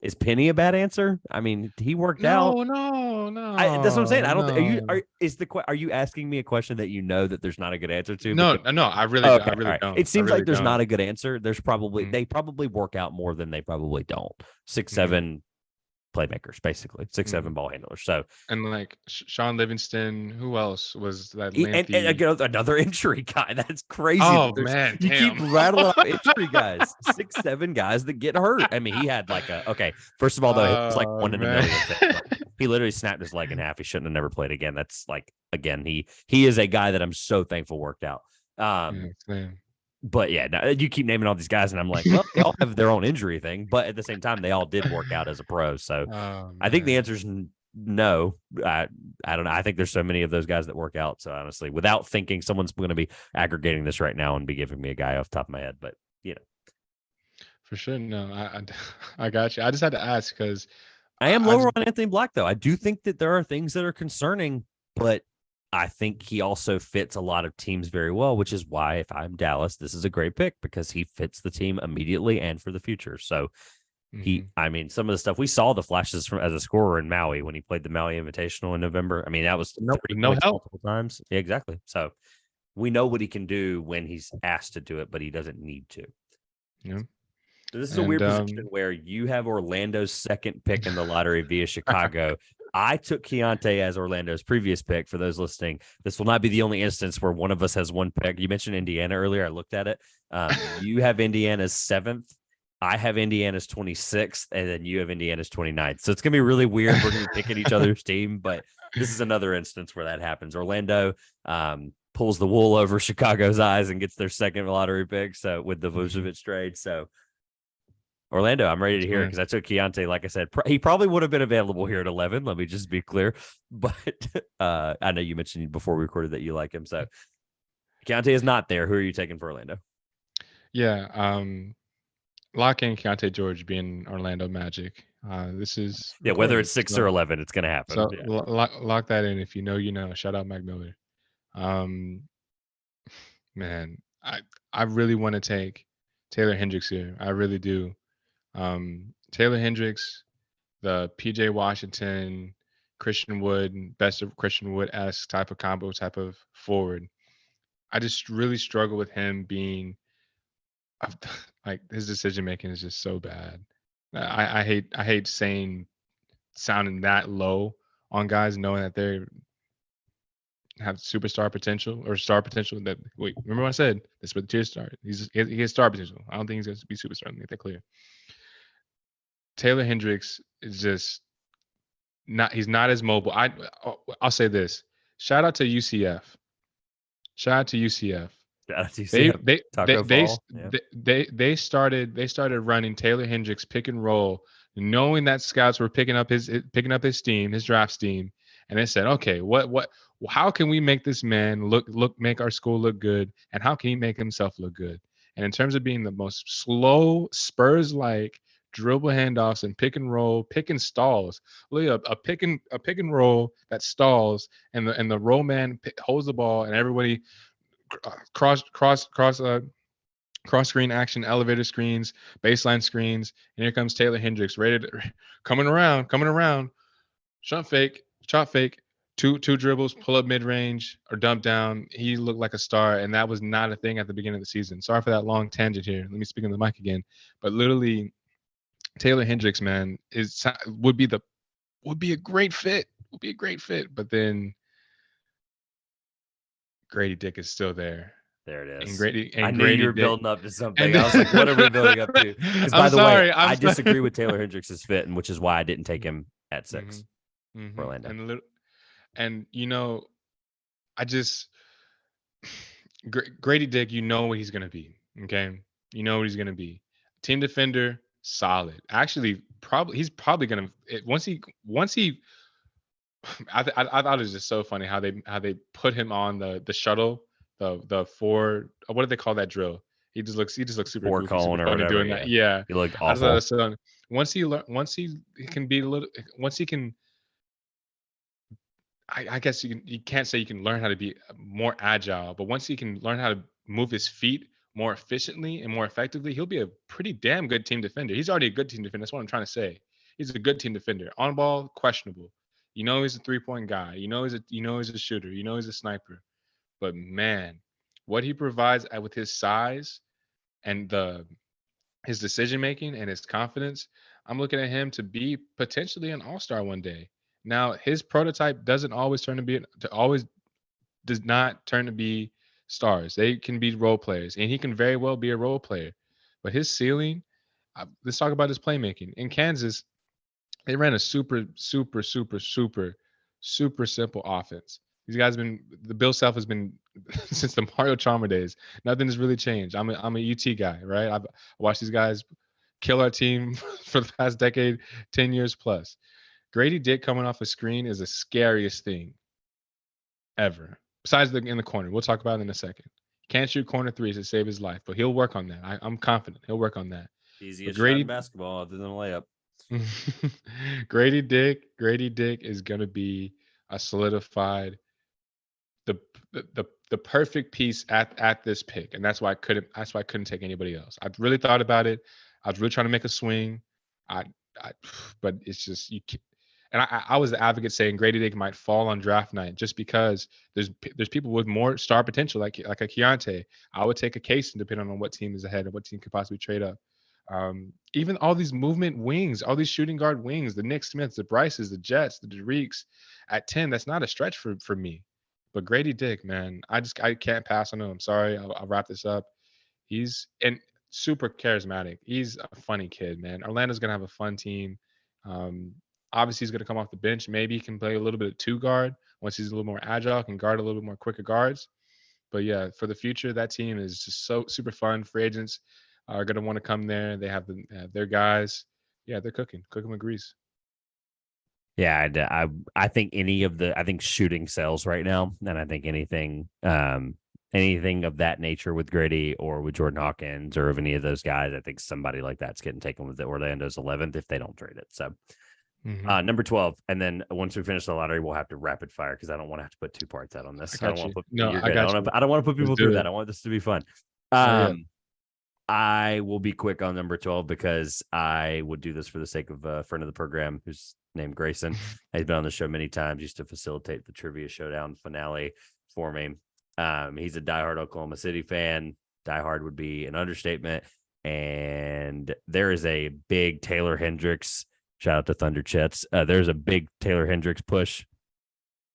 is Penny a bad answer? I mean, he worked out. No, no, That's what I'm saying. no, I don't. no. Are you asking me a question that you know that there's not a good answer to? No, Because no, I really, I okay, all really right. don't. It I seems like really there's not don't. a good answer. Mhm, They probably work out more than they probably don't. Six, mhm, 7 playmakers, basically 6, 7 mhm. ball handlers. So And like Sean Livingston, who else was that and lengthy? again, another injury guy. That's crazy. Oh man, You keep damn. rattling off injury guys, 6, 7 guys that get hurt. I mean, he had like first of all, though, it was like Oh 1 in a man. million thing. Like, he literally snapped his leg in half. He shouldn't have never played again. That's like, again, he is a guy that I'm so thankful worked out. Yeah, same. But yeah, no, you keep naming all these guys, and I'm like, well, they all have their own injury thing, but at the same time, they all did work out as a pro. So Oh I think the man. answer is no. I don't know. I think there's so many of those guys that work out. So honestly, without thinking, someone's going to be aggregating this right now and be giving me a guy off the top of my head. But For sure. No, I got you. I just had to ask because I am I lower just, on Anthony Black, though. I do think that there are things that are concerning, but I think he also fits a lot of teams very well, which is why if I'm Dallas, this is a great pick because he fits the team immediately and for the future. So mhm. I mean, some of the stuff we saw the flashes from as a scorer in Maui when he played the Maui Invitational in November. I mean, that was No, 30 no points help. multiple times. Yeah, exactly. So we know what he can do when he's asked to do it, but he doesn't need to. Yeah. So this is a And weird position where you have Orlando's second pick in the lottery via Chicago. I took Keontae as Orlando's previous pick. For those listening, this will not be the only instance where one of us has one pick. You mentioned Indiana earlier. I looked at it. You have Indiana's 7th. I have Indiana's 26th, and then you have Indiana's 29th. So it's going to be really weird. We're going to be picking each other's team, but this is another instance where that happens. Orlando pulls the wool over Chicago's eyes and gets their second lottery pick. So with the Mhm. Vucevic trade. So Orlando, I'm ready to hear it Man. because I took Keontae. Like I said, he probably would have been available here at 11. Let me just be clear. But I know you mentioned before we recorded that you like him. So Keontae is not there. Who are you taking for Orlando? Yeah. Lock in Keontae George being Orlando Magic. This is Yeah, whether it's recorded. 6 or 11, it's going to happen. So Yeah. lock that in. If you know, you know. Shout out Mac Miller. Um, man, I really want to take Taylor Hendricks here. I really do. Taylor Hendricks, the PJ Washington, Christian Wood, best of Christian Wood esque type of combo type of forward. I just really struggle with him being like his decision making is just so bad. I hate saying sounding that low on guys knowing that they have superstar potential or star potential. That wait, remember what I said? That's what the tier star. He has star potential. I don't think he's going to be superstar. Let me make that clear. Taylor Hendricks is just not. He's not as mobile. I'll say this. Shout out to UCF. Shout out to UCF. Do you see They Taco Fall? Yeah. they started running Taylor Hendricks pick and roll knowing that scouts were picking up his steam, his draft steam, and they said, okay, how can we make this man make our school look good, and how can he make himself look good? And in terms of being the most slow Spurs-like dribble handoffs and pick and roll, pick and stalls, look, a pick and roll that stalls, and the roll man holds the ball, and everybody cross screen action, elevator screens, baseline screens, and here comes Taylor Hendricks, coming around, shot fake, two dribbles, pull up mid range or dump down. He looked like a star, and that was not a thing at the beginning of the season. Sorry for that long tangent here. Let me speak on the mic again, but literally, Taylor Hendricks, man, would be a great fit. But then Grady Dick is still there. There it is. I knew you were building up to something. I was like, what are we building up to? Because by the way, I disagree with Taylor Hendricks' fit, and which is why I didn't take him at 6 for Orlando. And Grady Dick, you know what he's going to be. Okay. You know what he's going to be. Team defender, solid. Actually, he's probably going to, once he, I thought it was just so funny how they put him on the shuttle, the four, what do they call that drill? He just looks super four goofy, cone super or whatever. doing that. Yeah. He looked awful. Once he can be I guess you can't say you can learn how to be more agile, but once he can learn how to move his feet more efficiently and more effectively, he'll be a pretty damn good team defender. He's already a good team defender. That's what I'm trying to say. He's a good team defender. On ball, questionable. You know he's a 3-point guy. You know he's a shooter. You know he's a sniper. But man, what he provides with his size and his decision making and his confidence, I'm looking at him to be potentially an all-star one day. Now, his prototype does not turn to be stars. They can be role players, and he can very well be a role player. But his ceiling, let's talk about his playmaking. In Kansas, they ran a super, super, super, super, super simple offense. These guys the Bill Self has been since the Mario Chalmers days. Nothing has really changed. I'm a UT guy, right? I've watched these guys kill our team for the past decade, 10 years plus. Grady Dick coming off a screen is the scariest thing ever. Besides in the corner. We'll talk about it in a second. Can't shoot corner threes to save his life, but he'll work on that. I'm confident he'll work on that. Easiest shot in basketball other than a layup. Grady Dick is gonna be a solidified the perfect piece at this pick, and that's why I couldn't take anybody else. I really thought about it. I was really trying to make a swing. But it's just you. And I was the advocate saying Grady Dick might fall on draft night just because there's people with more star potential like a Keontae. I would take a case depending on what team is ahead and what team could possibly trade up. Even all these movement wings, all these shooting guard wings, the Nick Smiths, the Bryces, the Jets, the Dereeks at 10, that's not a stretch for me. But Grady Dick, man, I can't pass on him. I'm sorry. I'll wrap this up. He's super charismatic. He's a funny kid, man. Orlando's going to have a fun team. Obviously, he's going to come off the bench. Maybe he can play a little bit of two guard once he's a little more agile, can guard a little bit more quicker guards. But yeah, for the future, that team is just so super fun. Free agents are going to want to come there. They have their guys. Yeah, they're cooking with grease. Yeah, I think I think shooting sells right now, and I think anything of that nature with Grady or with Jordan Hawkins or of any of those guys, I think somebody like that's getting taken with the Orlando's 11th if they don't trade it. So. Number 12, and then once we finish the lottery, we'll have to rapid fire because I don't want to have to put two parts out on this. I don't want to put people through that. I want this to be fun. I will be quick on number 12 because I would do this for the sake of a friend of the program who's named Grayson. He's been on the show many times, used to facilitate the Trivia Showdown finale for me. He's a diehard Oklahoma City fan. Diehard would be an understatement. And there is a big Taylor Hendricks. Shout out to Thunder Chets. There's a big Taylor Hendricks push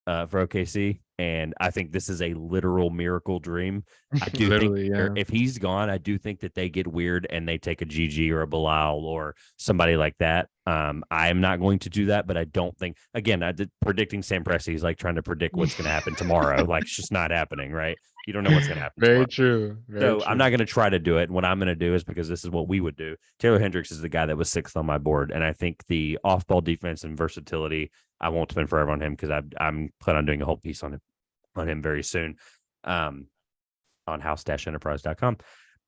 for OKC, and I think this is a literal miracle dream. I do think if he's gone, I do think that they get weird and they take a GG or a Bilal or somebody like that. I am not going to do that, but I don't think, again, predicting Sam Presti is like trying to predict what's going to happen tomorrow. Like, it's just not happening, right? You don't know what's going to happen tomorrow. Very true. Very So I'm true. not going to try to do it. What I'm going to do is, because this is what we would do. Taylor Hendricks is the guy that was 6th on my board, and I think the off-ball defense and versatility. I won't spend forever on him because I'm planning on doing a whole piece on him very soon, on house-enterprise.com.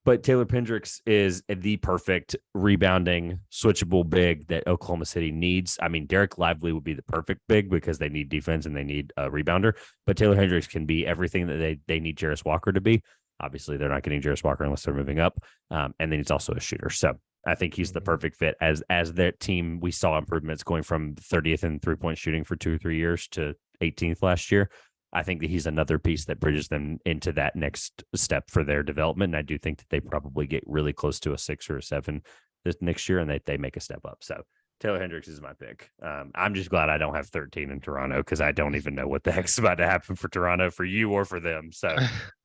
But Taylor Hendricks is the perfect rebounding, switchable big that Oklahoma City needs. I mean, Derek Lively would be the perfect big because they need defense and they need a rebounder. But Taylor Hendricks can be everything that they need Jarris Walker to be. Obviously, they're not getting Jarris Walker unless they're moving up. And then he's also a shooter. So I think he's the perfect fit as their team. We saw improvements going from 30th in 3-point shooting for 2 or 3 years to 18th last year. I think that he's another piece that bridges them into that next step for their development. And I do think that they probably get really close to a 6 or a 7 this next year, and they make a step up. So Taylor Hendricks is my pick. I'm just glad I don't have 13 in Toronto because I don't even know what the heck's about to happen for Toronto, for you or for them. So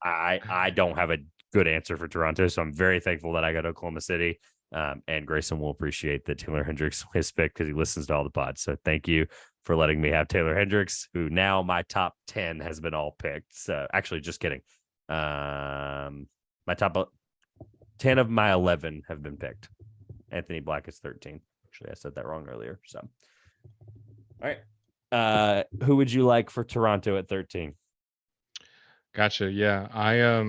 I don't have a good answer for Toronto. So I'm very thankful that I got Oklahoma City. And Grayson will appreciate that Taylor Hendricks his pick because he listens to all the pods. So thank you for letting me have Taylor Hendricks, who now my top 10 has been all picked. So actually, just kidding. My top 10 of my 11 have been picked. Anthony Black is 13. Actually, I said that wrong earlier. So, all right. Who would you like for Toronto at 13? Gotcha. Yeah.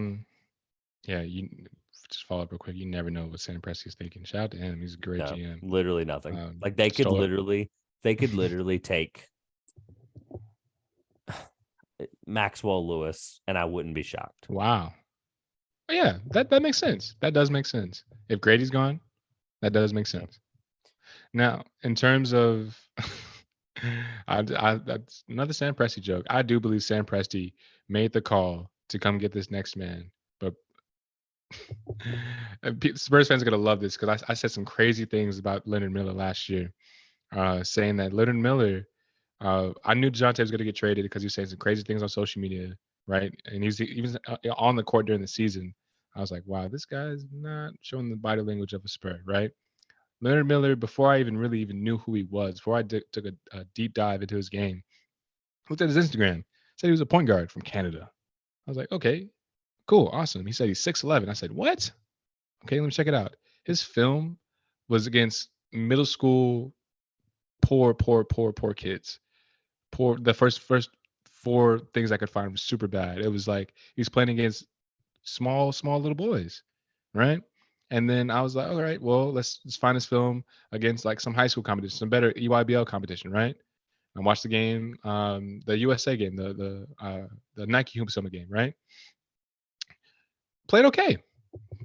You just follow up real quick. You never know what Sam Presti's thinking. Shout out to him. He's a great No, GM. literally nothing. Like they could literally take Maxwell Lewis, and I wouldn't be shocked. Wow. Yeah, that makes sense. That does make sense. If Grady's gone, that does make sense. Now, in terms of, that's another Sam Presti joke. I do believe Sam Presti made the call to come get this next man, but Spurs fans are gonna love this because I said some crazy things about Leonard Miller last year, saying that Leonard Miller, I knew DeJounte was gonna get traded because he was saying some crazy things on social media, right? And he was on the court during the season. I was like, wow, this guy's not showing the body language of a Spur, right? Leonard Miller, before I even knew who he was, before I took a deep dive into his game, looked at his Instagram, said he was a point guard from Canada. I was like, okay, cool, awesome. He said he's 6'11". I said, what? Okay, let me check it out. His film was against middle school poor kids. The first 4 things I could find was super bad. It was like he's playing against small little boys, right? And then I was like, all right, well, let's find this film against like some high school competition, some better EYBL competition, right? And watch the game, the USA game, the Nike Hoop Summit game, right? Played okay.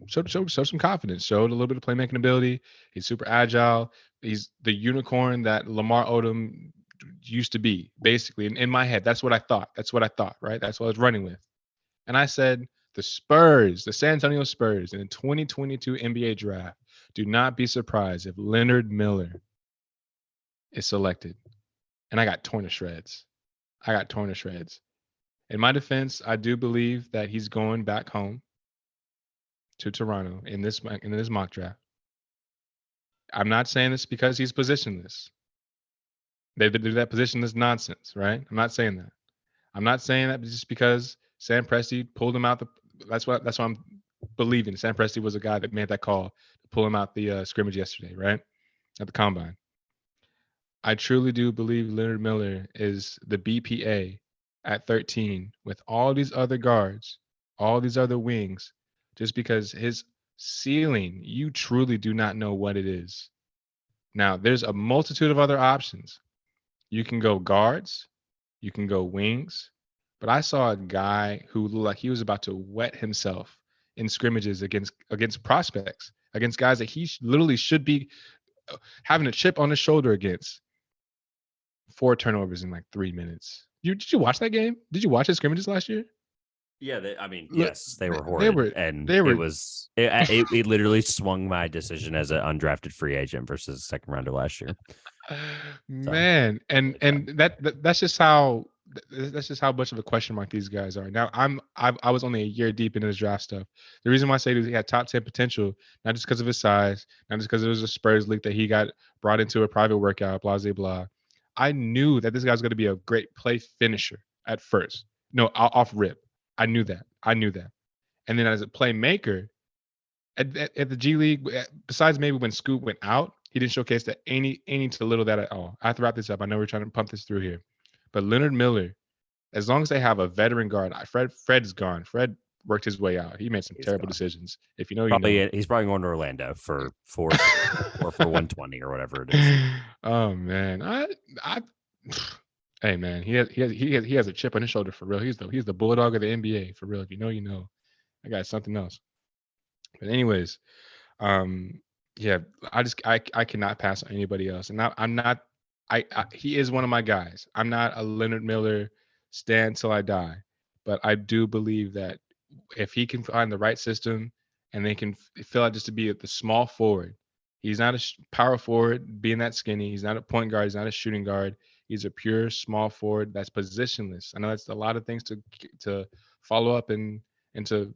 Showed some confidence. Showed a little bit of playmaking ability. He's super agile. He's the unicorn that Lamar Odom used to be, basically. In my head, that's what I thought. Right? That's what I was running with. And I said, the Spurs, the San Antonio Spurs, in the 2022 NBA draft, do not be surprised if Leonard Miller is selected. And I got torn to shreds. In my defense, I do believe that he's going back home to Toronto in this mock draft. I'm not saying this because he's positionless. They do that positionless nonsense, right? I'm not saying that. I'm not saying that just because Sam Presti pulled him out. That's what I'm believing. Sam Presti was a guy that made that call to pull him out the scrimmage yesterday, right? At the combine. I truly do believe Leonard Miller is the BPA at 13 with all these other guards, all these other wings, just because his ceiling, you truly do not know what it is. Now, there's a multitude of other options. You can go guards, you can go wings, but I saw a guy who looked like he was about to wet himself in scrimmages against prospects, against guys that he literally should be having a chip on his shoulder against. 4 turnovers in like 3 minutes. Did you watch that game? Did you watch his scrimmages last year? Yeah, yes, they were horrid, it literally swung my decision as an undrafted free agent versus a second rounder last year. Man, and that's just how much of a question mark these guys are. Now I was only a year deep into this draft stuff. The reason why I say he had top 10 potential, not just because of his size, not just because it was a Spurs league that he got brought into a private workout, blah blah blah. I knew that this guy was going to be a great play finisher at first. No, off rip. I knew that. I knew that. And then as a playmaker at the G League, besides maybe when Scoot went out, he didn't showcase that any to little that at all. I have to wrap this up. I know we're trying to pump this through here, but Leonard Miller, as long as they have a veteran guard, Fred's gone. Fred worked his way out. He made some terrible decisions. If you know, you know. He's probably going to Orlando for 120 or whatever it is. Oh man, hey man, he has a chip on his shoulder for real. He's the bulldog of the NBA for real. If you know, you know. I got something else. But anyways, yeah, I cannot pass on anybody else, and I'm not. He is one of my guys. I'm not a Leonard Miller stand till I die, but I do believe that if he can find the right system and they can fill out just to be the small forward. He's not a power forward, being that skinny. He's not a point guard. He's not a shooting guard. He's a pure small forward that's positionless. I know that's a lot of things to follow up and to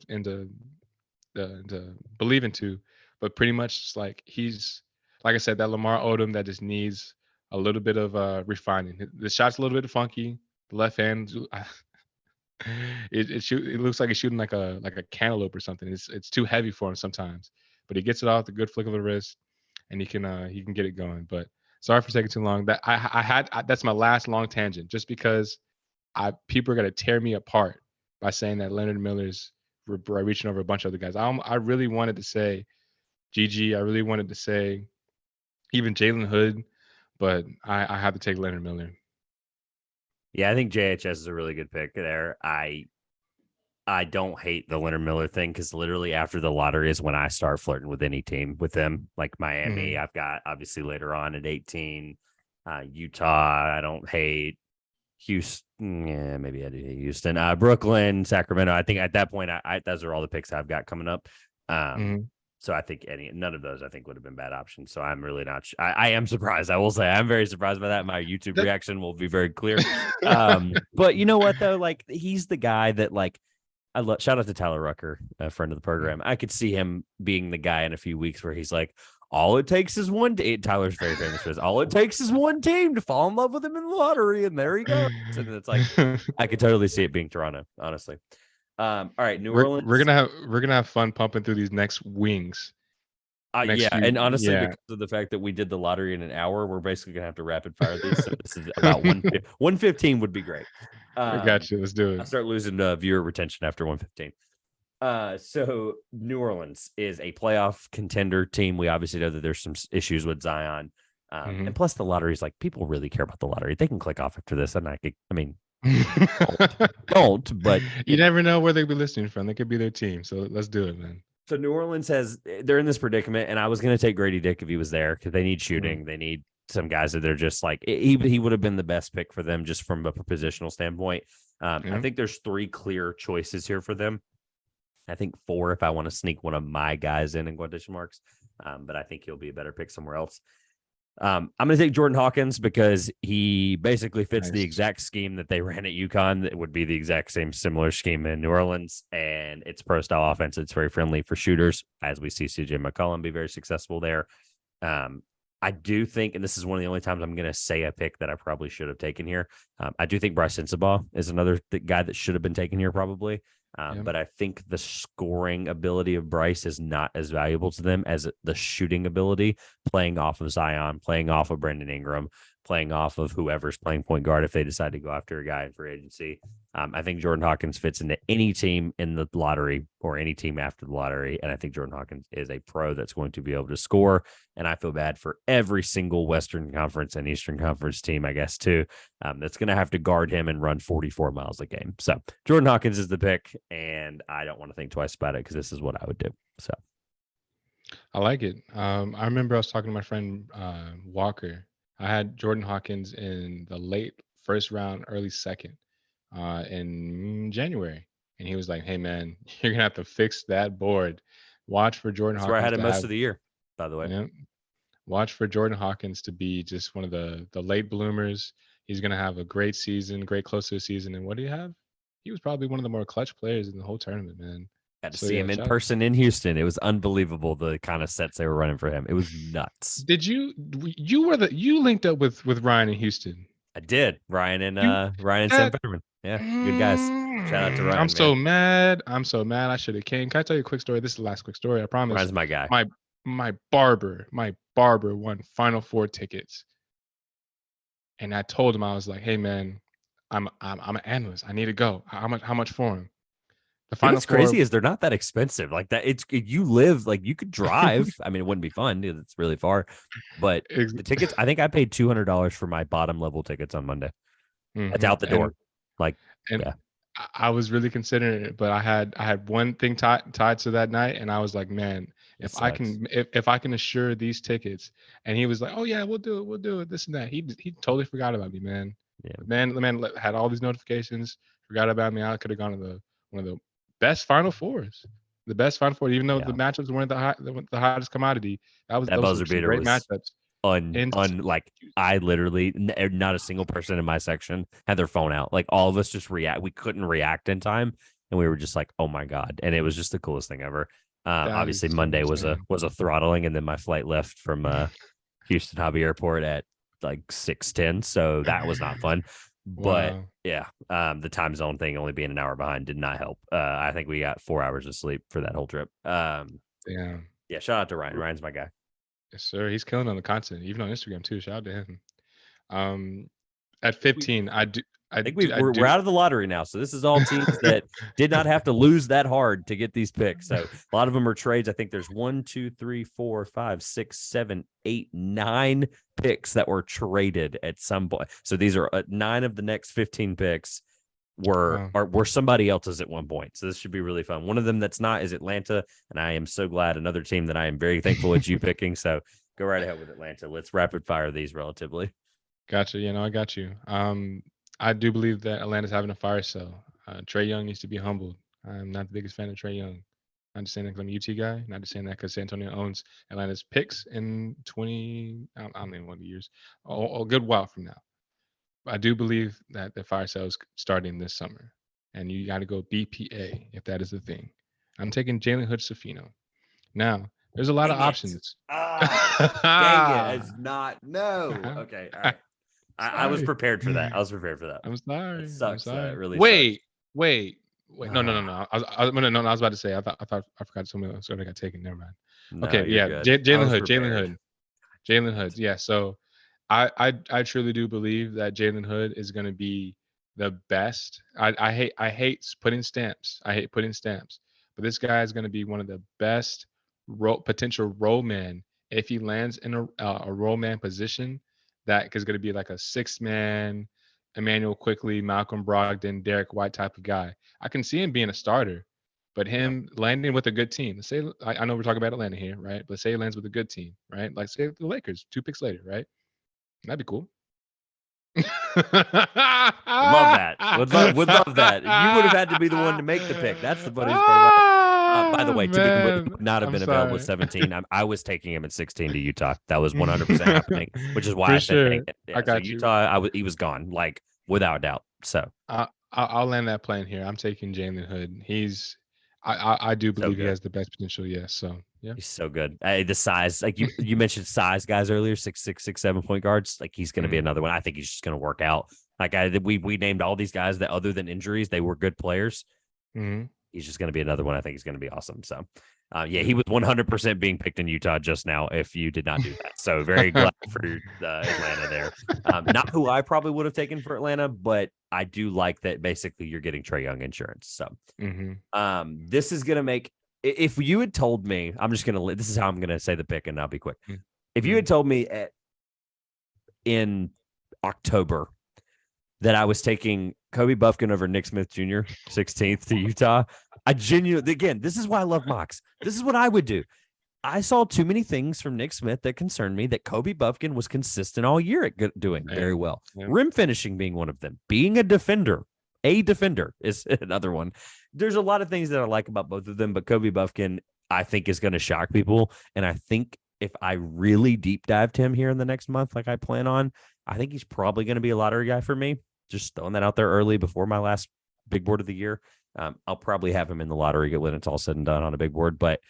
believe into, but pretty much it's like he's, like I said, that Lamar Odom that just needs a little bit of refining. The shot's a little bit funky. The left hand, it looks like he's shooting like a cantaloupe or something. It's too heavy for him sometimes, but he gets it off the good flick of the wrist, and he can get it going. But sorry for taking too long. That that's my last long tangent, just because people are gonna tear me apart by saying that Leonard Miller's reaching over a bunch of other guys. I really wanted to say GG. I really wanted to say even Jalen Hood, but I had to take Leonard Miller. Yeah, I think JHS is a really good pick there. I don't hate the Leonard Miller thing because literally after the lottery is when I start flirting with any team with them, like Miami. I've got obviously later on at 18, Utah. I don't hate Houston. Yeah, maybe I do hate Houston. Brooklyn, Sacramento. I think at that point, those are all the picks I've got coming up. So I think none of those I think would have been bad options. So I'm really not. I am surprised. I will say I'm very surprised by that. My YouTube reaction will be very clear. But you know what though? Like he's the guy that like I love. Shout out to Tyler Rucker, a friend of the program. I could see him being the guy in a few weeks where he's like, all it takes is one. Tyler's very famous for this. All it takes is one team to fall in love with him in the lottery, and there he goes. And it's like I could totally see it being Toronto, honestly. All right, New Orleans. We're gonna have fun pumping through these next wings. And honestly, because of the fact that we did the lottery in an hour, we're basically gonna have to rapid fire these. So this is about 115 would be great. I got you. Let's do it. I start losing viewer retention after 115. So New Orleans is a playoff contender team. We obviously know that there's some issues with Zion, and plus the lottery is like people really care about the lottery. They can click off after this, and I mean. don't, but you never know where they'll be listening from. They could be their team. So let's do it, man. So New Orleans they're in this predicament, and I was going to take Grady Dick if he was there because they need shooting. They need some guys that they're just like he would have been the best pick for them just from a positional standpoint. I think there's 3 clear choices here for them. I think 4 if I want to sneak one of my guys in quotation marks, but I think he'll be a better pick somewhere else. I'm going to take Jordan Hawkins because he basically fits the exact scheme that they ran at UConn. That would be the exact same similar scheme in New Orleans, and it's pro style offense. It's very friendly for shooters, as we see CJ McCollum be very successful there. I do think, and this is one of the only times I'm going to say a pick that I probably should have taken here. I do think Bryce Sensabaugh is another guy that should have been taken here probably. But I think the scoring ability of Bryce is not as valuable to them as the shooting ability, playing off of Zion, playing off of Brandon Ingram, playing off of whoever's playing point guard if they decide to go after a guy in free agency. I think Jordan Hawkins fits into any team in the lottery or any team after the lottery. And I think Jordan Hawkins is a pro that's going to be able to score. And I feel bad for every single Western Conference and Eastern Conference team, I guess, too, that's going to have to guard him and run 44 miles a game. So Jordan Hawkins is the pick, and I don't want to think twice about it because this is what I would do. So I like it. I remember I was talking to my friend Walker. I had Jordan Hawkins in the late first round, early second in January. And he was like, hey, man, you're going to have to fix that board. Watch for Jordan Hawkins. That's where I had him most of the year, by the way. Yeah, watch for Jordan Hawkins to be just one of the late bloomers. He's going to have a great season, great close to a season. And what do you have? He was probably one of the more clutch players in the whole tournament, man. Got to see him in person in Houston. It was unbelievable the kind of sets they were running for him. It was nuts. Did you linked up with Ryan in Houston? I did. Ryan and Sam Fetterman. Yeah, good guys. Shout out to I'm Ryan, man. so mad. I'm so mad. I should have came. Can I tell you a quick story? This is the last quick story. I promise. Ryan's my guy. My barber won Final Four tickets, and I told him, I was like, "Hey man, I'm an analyst. I need to go. How much for him?" The You know Final what's Four. crazy is they're not that expensive. Like that, it's you live like you could drive. I mean, it wouldn't be fun. It's really far, but the tickets. I think I paid $200 for my bottom level tickets on Monday. That's out the And door. Like, and yeah, I was really considering it, but I had one thing tied to that night, and I was like, man, it sucks. if I can assure these tickets, and he was like, oh yeah, we'll do it, this and that. He totally forgot about me, man. Yeah, The man had all these notifications, forgot about me. I could have gone to one of the best Final Fours, the best Final Four, even though the yeah. matchups weren't the hottest commodity. That Those were buzzer some beater great was matchups. un And un like I literally not a single person in my section had their phone out. Like all of us just react. We couldn't react in time, and we were just like, "Oh my god!" And it was just the coolest thing ever. that is Obviously, so Monday insane. was a throttling, and then my flight left from Houston Hobby Airport at like 6:10, so that was not fun. But Wow. yeah, the time zone thing only being an hour behind did not help. I think we got 4 hours of sleep for that whole trip. Damn. Yeah, shout out to Ryan. Ryan's my guy. Yes, sir. He's killing on the content, even on Instagram too. Shout out to him. Um, at We 15, I think I we're do. out of the lottery now. So this is all teams that did not have to lose that hard to get these picks. So a lot of them are trades. I think there's 1, 2, 3, 4, 5, 6, 7, 8, 9 picks that were traded at some point. So these are 9 of the next 15 picks were Wow. somebody else's at one point. So this should be really fun. One of them that's not is Atlanta, and I am so glad. Another team that I am very thankful it's you picking. So go right ahead with Atlanta. Let's rapid fire these relatively. Gotcha. You know, I got you. I do believe that Atlanta's having a fire sale. Trey Young needs to be humbled. I'm not the biggest fan of Trey Young. Not just saying that 'cause I'm a UT guy. Not just saying that because San Antonio owns Atlanta's picks in 20. I don't even know what years. A good while from now. I do believe that the fire sale is starting this summer, and you got to go BPA if that is the thing. I'm taking Jalen Hood-Schifino. Now, there's a lot of Dang it. options. Dang it. It's not. No. I'm Okay. All right. I was sorry. prepared for that. I was prepared for that. I'm It sorry. I'm sucks. It sorry. really sucks. Wait. No, no, no, Ah, no. I was about to say. I thought I forgot something else. I got taken. Never mind. no, Okay. you're Yeah. good. I Jalen was Hood. prepared. Jalen Hood. Yeah. So I truly do believe that Jalen Hood is going to be the best. I hate putting stamps. I hate putting stamps. But this guy is going to be one of the best potential role man if he lands in a role man position that is going to be like a 6 man, Emmanuel Quickly, Malcolm Brogdon, Derek White type of guy. I can see him being a starter, but Yep. him landing with a good team. Let's say I know we're talking about Atlanta here, right? But say he lands with a good team, right? Like say the Lakers, 2 picks later, right? That'd be cool. Would love that. Would love that. You would have had to be the one to make the pick. That's the funniest part about it. By the way, to be complete, he Man, would not have I'm been available at sorry. 17. I was taking him at 16 to Utah. That was 100% happening, which is why For I said, dang sure. it. I Yeah. So got you. Utah, he was gone, like without a doubt. So I'll land that plane here. I'm taking Jalen Hood. I do so believe he good. has the best potential. Yes. So yeah. He's so good. The size, like you mentioned size guys earlier, 6'6", 6'7" point guards. Like he's going to be Mhm. another one. I think he's just going to work out. Like we named all these guys that other than injuries, they were good players. Mhm. He's just going to be another one. I think he's going to be awesome. So, yeah, Yeah. he was 100% being picked in Utah just now. If you did not do that, so very glad for Atlanta there. Not who I probably would have taken for Atlanta, but I do like that. Basically, you're getting Trae Young insurance. So, Mhm. this is going to make. If you had told me, I'm just going to. This is how I'm going to say the pick, and I'll be quick. Mhm. If you had told me in October that I was taking Kobe Buffkin over Nick Smith Jr. 16th to Utah, I genuinely, again, this is why I love mocks. This is what I would do. I saw too many things from Nick Smith that concerned me that Kobe Buffkin was consistent all year at doing very well. Yeah. Rim finishing being one of them. Being a defender is another one. There's a lot of things that I like about both of them, but Kobe Buffkin, I think, is going to shock people. And I think if I really deep dived him here in the next month, like I plan on, I think he's probably going to be a lottery guy for me. Just throwing that out there early before my last big board of the year. I'll probably have him in the lottery when it's all said and done on a big board, but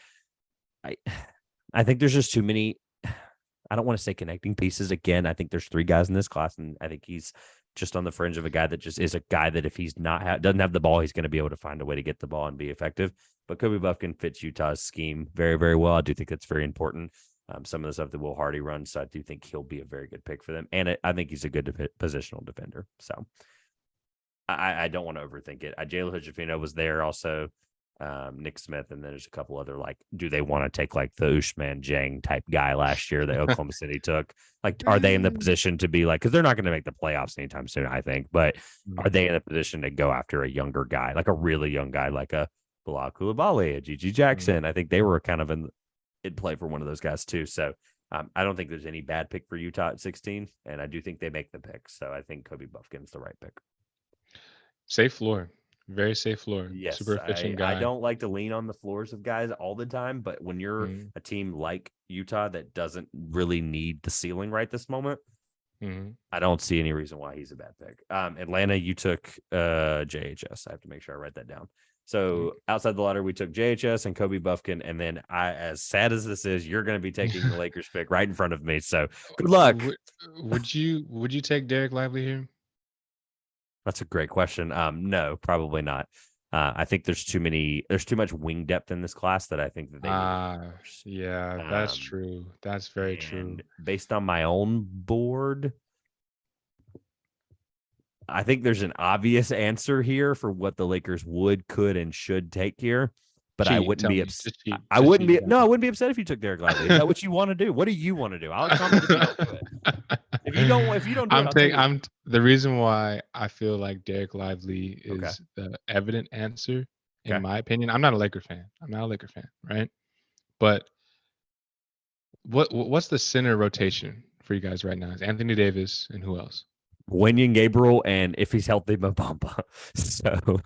I think there's just too many. I don't want to say connecting pieces again. I think there's 3 guys in this class, and I think he's just on the fringe of a guy that just is a guy that if he's not doesn't have the ball, he's going to be able to find a way to get the ball and be effective. But Kobe Buffkin fits Utah's scheme very, very well. I do think that's very important. Some of the stuff that Will Hardy runs, so I do think he'll be a very good pick for them. And I think he's a good positional defender. So I don't want to overthink it. Jalen Hood-Schifino was there also. Nick Smith, and then there's a couple other like, do they want to take like the Usman Jang type guy last year that Oklahoma City took? Like, are they in the position to be like, because they're not going to make the playoffs anytime soon, I think, but are they in a position to go after a younger guy, like a really young guy, like a Bilal Coulibaly, a Gigi Jackson? I think they were kind of in play for one of those guys too. So I don't think there's any bad pick for Utah at 16, and I do think they make the pick. So I think Kobe Buffkin's the right pick. Safe floor. Very safe floor. Yes, Super efficient guy. I don't like to lean on the floors of guys all the time, but when you're a team like Utah that doesn't really need the ceiling right this moment, I don't see any reason why he's a bad pick. Atlanta, you took JHS. I have to make sure I write that down. So outside the lottery, we took JHS and Kobe Buffkin, and then as sad as this is, you're going to be taking the Lakers pick right in front of me. So good luck. Would you take Derek Lively here? That's a great question. No, probably not. I think there's too much wing depth in this class that I think that they need. Yeah, that's true. That's very true. Based on my own board, I think there's an obvious answer here for what the Lakers would, could, and should take here. But I wouldn't be upset. I wouldn't be upset if you took Derek Lively. Is that what you want to do? What do you want to do? I'll comment if you don't do it. If you don't do it, the reason why I feel like Derek Lively is the evident answer, in my opinion. I'm not a Laker fan. Right? But what's the center rotation for you guys right now? It's Anthony Davis and who else? Wenyen Gabriel, and if he's healthy, Mbamba. So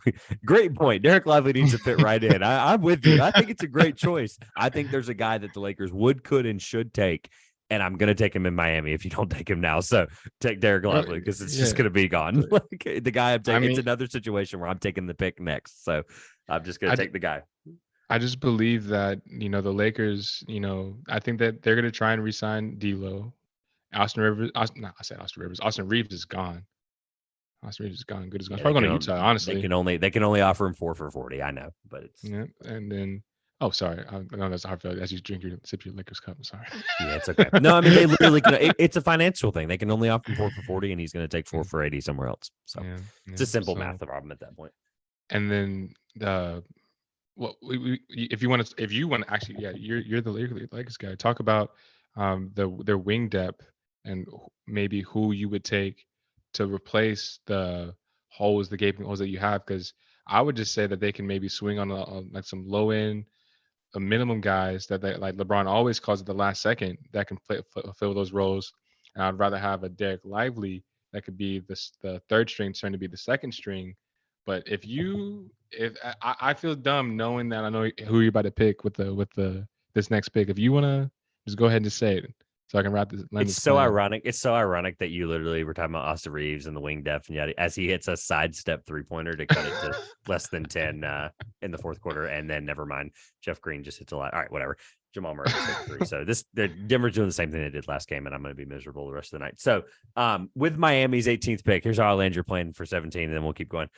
great point. Derek Lively needs to fit right in. I'm with you. I think it's a great choice. I think there's a guy that the Lakers would, could, and should take, and I'm going to take him in Miami if you don't take him now. So take Derek Lively because it's just going to be gone. Like, the guy I'm taking, it's another situation where I'm taking the pick next. So I'm just going to take the guy. I just believe that, the Lakers, I think that they're going to try and re-sign D'Lo. Austin Reeves is gone. Austin Reeves is gone. Good as gone. Probably going to Utah, honestly. They can only offer him 4 for $40. I know, but it's and then sorry. I know that's hard for as you sip your Lakers cup. I'm sorry. Yeah, it's okay. No, I mean they literally can, it's a financial thing. They can only offer him 4 for $40, and he's going to take 4 for $80 somewhere else. So it's a simple math problem at that point. And then if you want to actually, you're the Lakers guy. Talk about their wing depth and maybe who you would take to replace the gaping holes that you have. Because I would just say that they can maybe swing on like some low end, a minimum guys that they, like LeBron always calls at the last second, that can fill those roles. And I'd rather have a Derek Lively that could be the third string turn to be the second string. But if I feel dumb knowing that I know who you're about to pick with this next pick. If you want to just go ahead and just say it, so I can wrap this. It's so ironic. It's so ironic that you literally were talking about Austin Reeves and the wing depth, and yet as he hits a sidestep 3-pointer to cut it to less than 10 in the fourth quarter, and then never mind, Jeff Green just hits a lot. All right, whatever. Jamal Murray hit 3. So Denver's doing the same thing they did last game, and I'm going to be miserable the rest of the night. So with Miami's 18th pick, here's how I'll land your plan for 17, and then we'll keep going.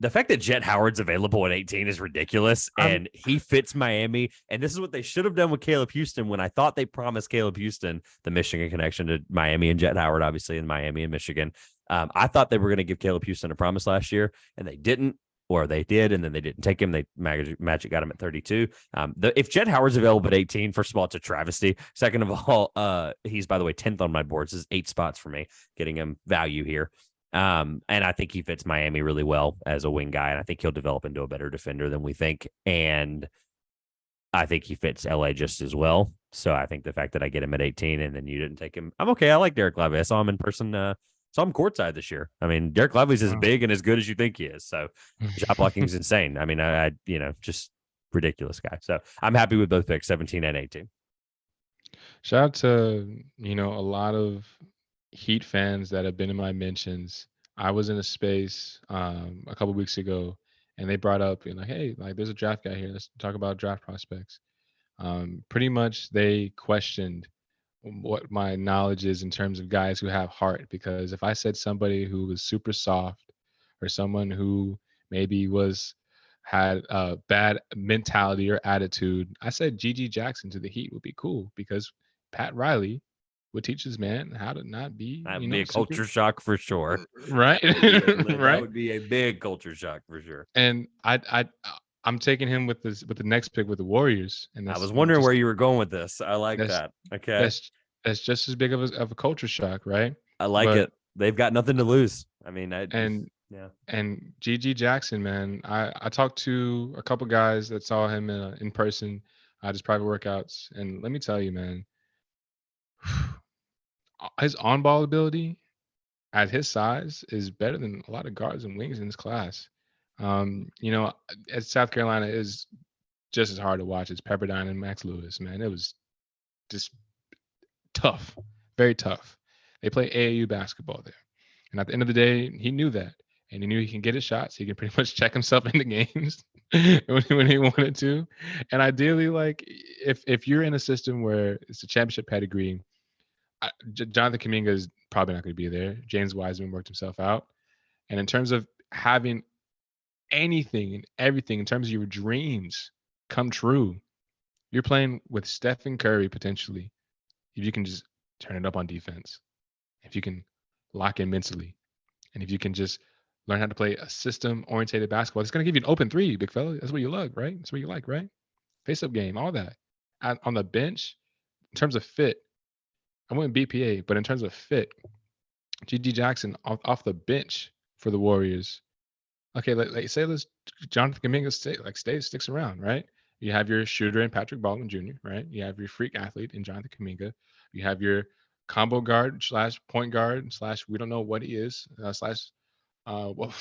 The fact that Jet Howard's available at 18 is ridiculous, and he fits Miami. And this is what they should have done with Caleb Houston when I thought they promised Caleb Houston the Michigan connection to Miami and Jet Howard, obviously, in Miami and Michigan. I thought they were going to give Caleb Houston a promise last year, and they didn't, or they did, and then they didn't take him. Magic got him at 32. If Jet Howard's available at 18, first of all, it's a travesty. Second of all, he's, by the way, 10th on my boards. This is 8 spots for me, getting him value here. And I think he fits Miami really well as a wing guy, and I think he'll develop into a better defender than we think. And I think he fits LA just as well. So I think the fact that I get him at 18 and then you didn't take him, I'm okay. I like Derek Lively. I saw him in person. Saw him courtside this year. I mean, Derek Lively's as big and as good as you think he is. So shot blocking is insane. I mean, I just ridiculous guy. So I'm happy with both picks, 17 and 18. Shout out to, a lot of Heat fans that have been in my mentions. I was in a space a couple weeks ago, and they brought up, like, hey, like there's a draft guy here. Let's talk about draft prospects. Pretty much they questioned what my knowledge is in terms of guys who have heart. Because if I said somebody who was super soft, or someone who maybe had a bad mentality or attitude, I said GG Jackson to the Heat would be cool, because Pat Riley would teach his man how to not be, That would be a super, culture shock for sure. right, That right. would be a big culture shock for sure. And I'm taking him with the next pick with the Warriors, and I that's was wondering just where you were going with this. I like that's that. Okay. that's that's just as big of a culture shock, right? I like But it. They've got nothing to lose. I mean, and yeah. and GG Jackson, man, I talked to a couple guys that saw him in person, just private workouts, and let me tell you, man, his on ball ability at his size is better than a lot of guards and wings in this class. At South Carolina is just as hard to watch as Pepperdine and Max Lewis, man. It was just tough, very tough. They play AAU basketball there. And at the end of the day, he knew that. And he knew he can get his shots. He can pretty much check himself into games when he wanted to. And ideally, like, if you're in a system where it's a championship pedigree, Jonathan Kuminga is probably not going to be there. James Wiseman worked himself out. And in terms of having anything and everything in terms of your dreams come true, you're playing with Stephen Curry potentially. If you can just turn it up on defense, if you can lock in mentally, and if you can just learn how to play a system-oriented basketball, it's going to give you an open three, big fella. That's what you like, right? That's what you like, right? Face-up game, all that. On the bench, in terms of fit, I went BPA, but in terms of fit, GG Jackson off the bench for the Warriors. Okay, like say let's Jonathan Kuminga sticks around, right? You have your shooter in Patrick Baldwin Jr., right? You have your freak athlete in Jonathan Kuminga. You have your combo guard slash point guard slash we don't know what he is slash well,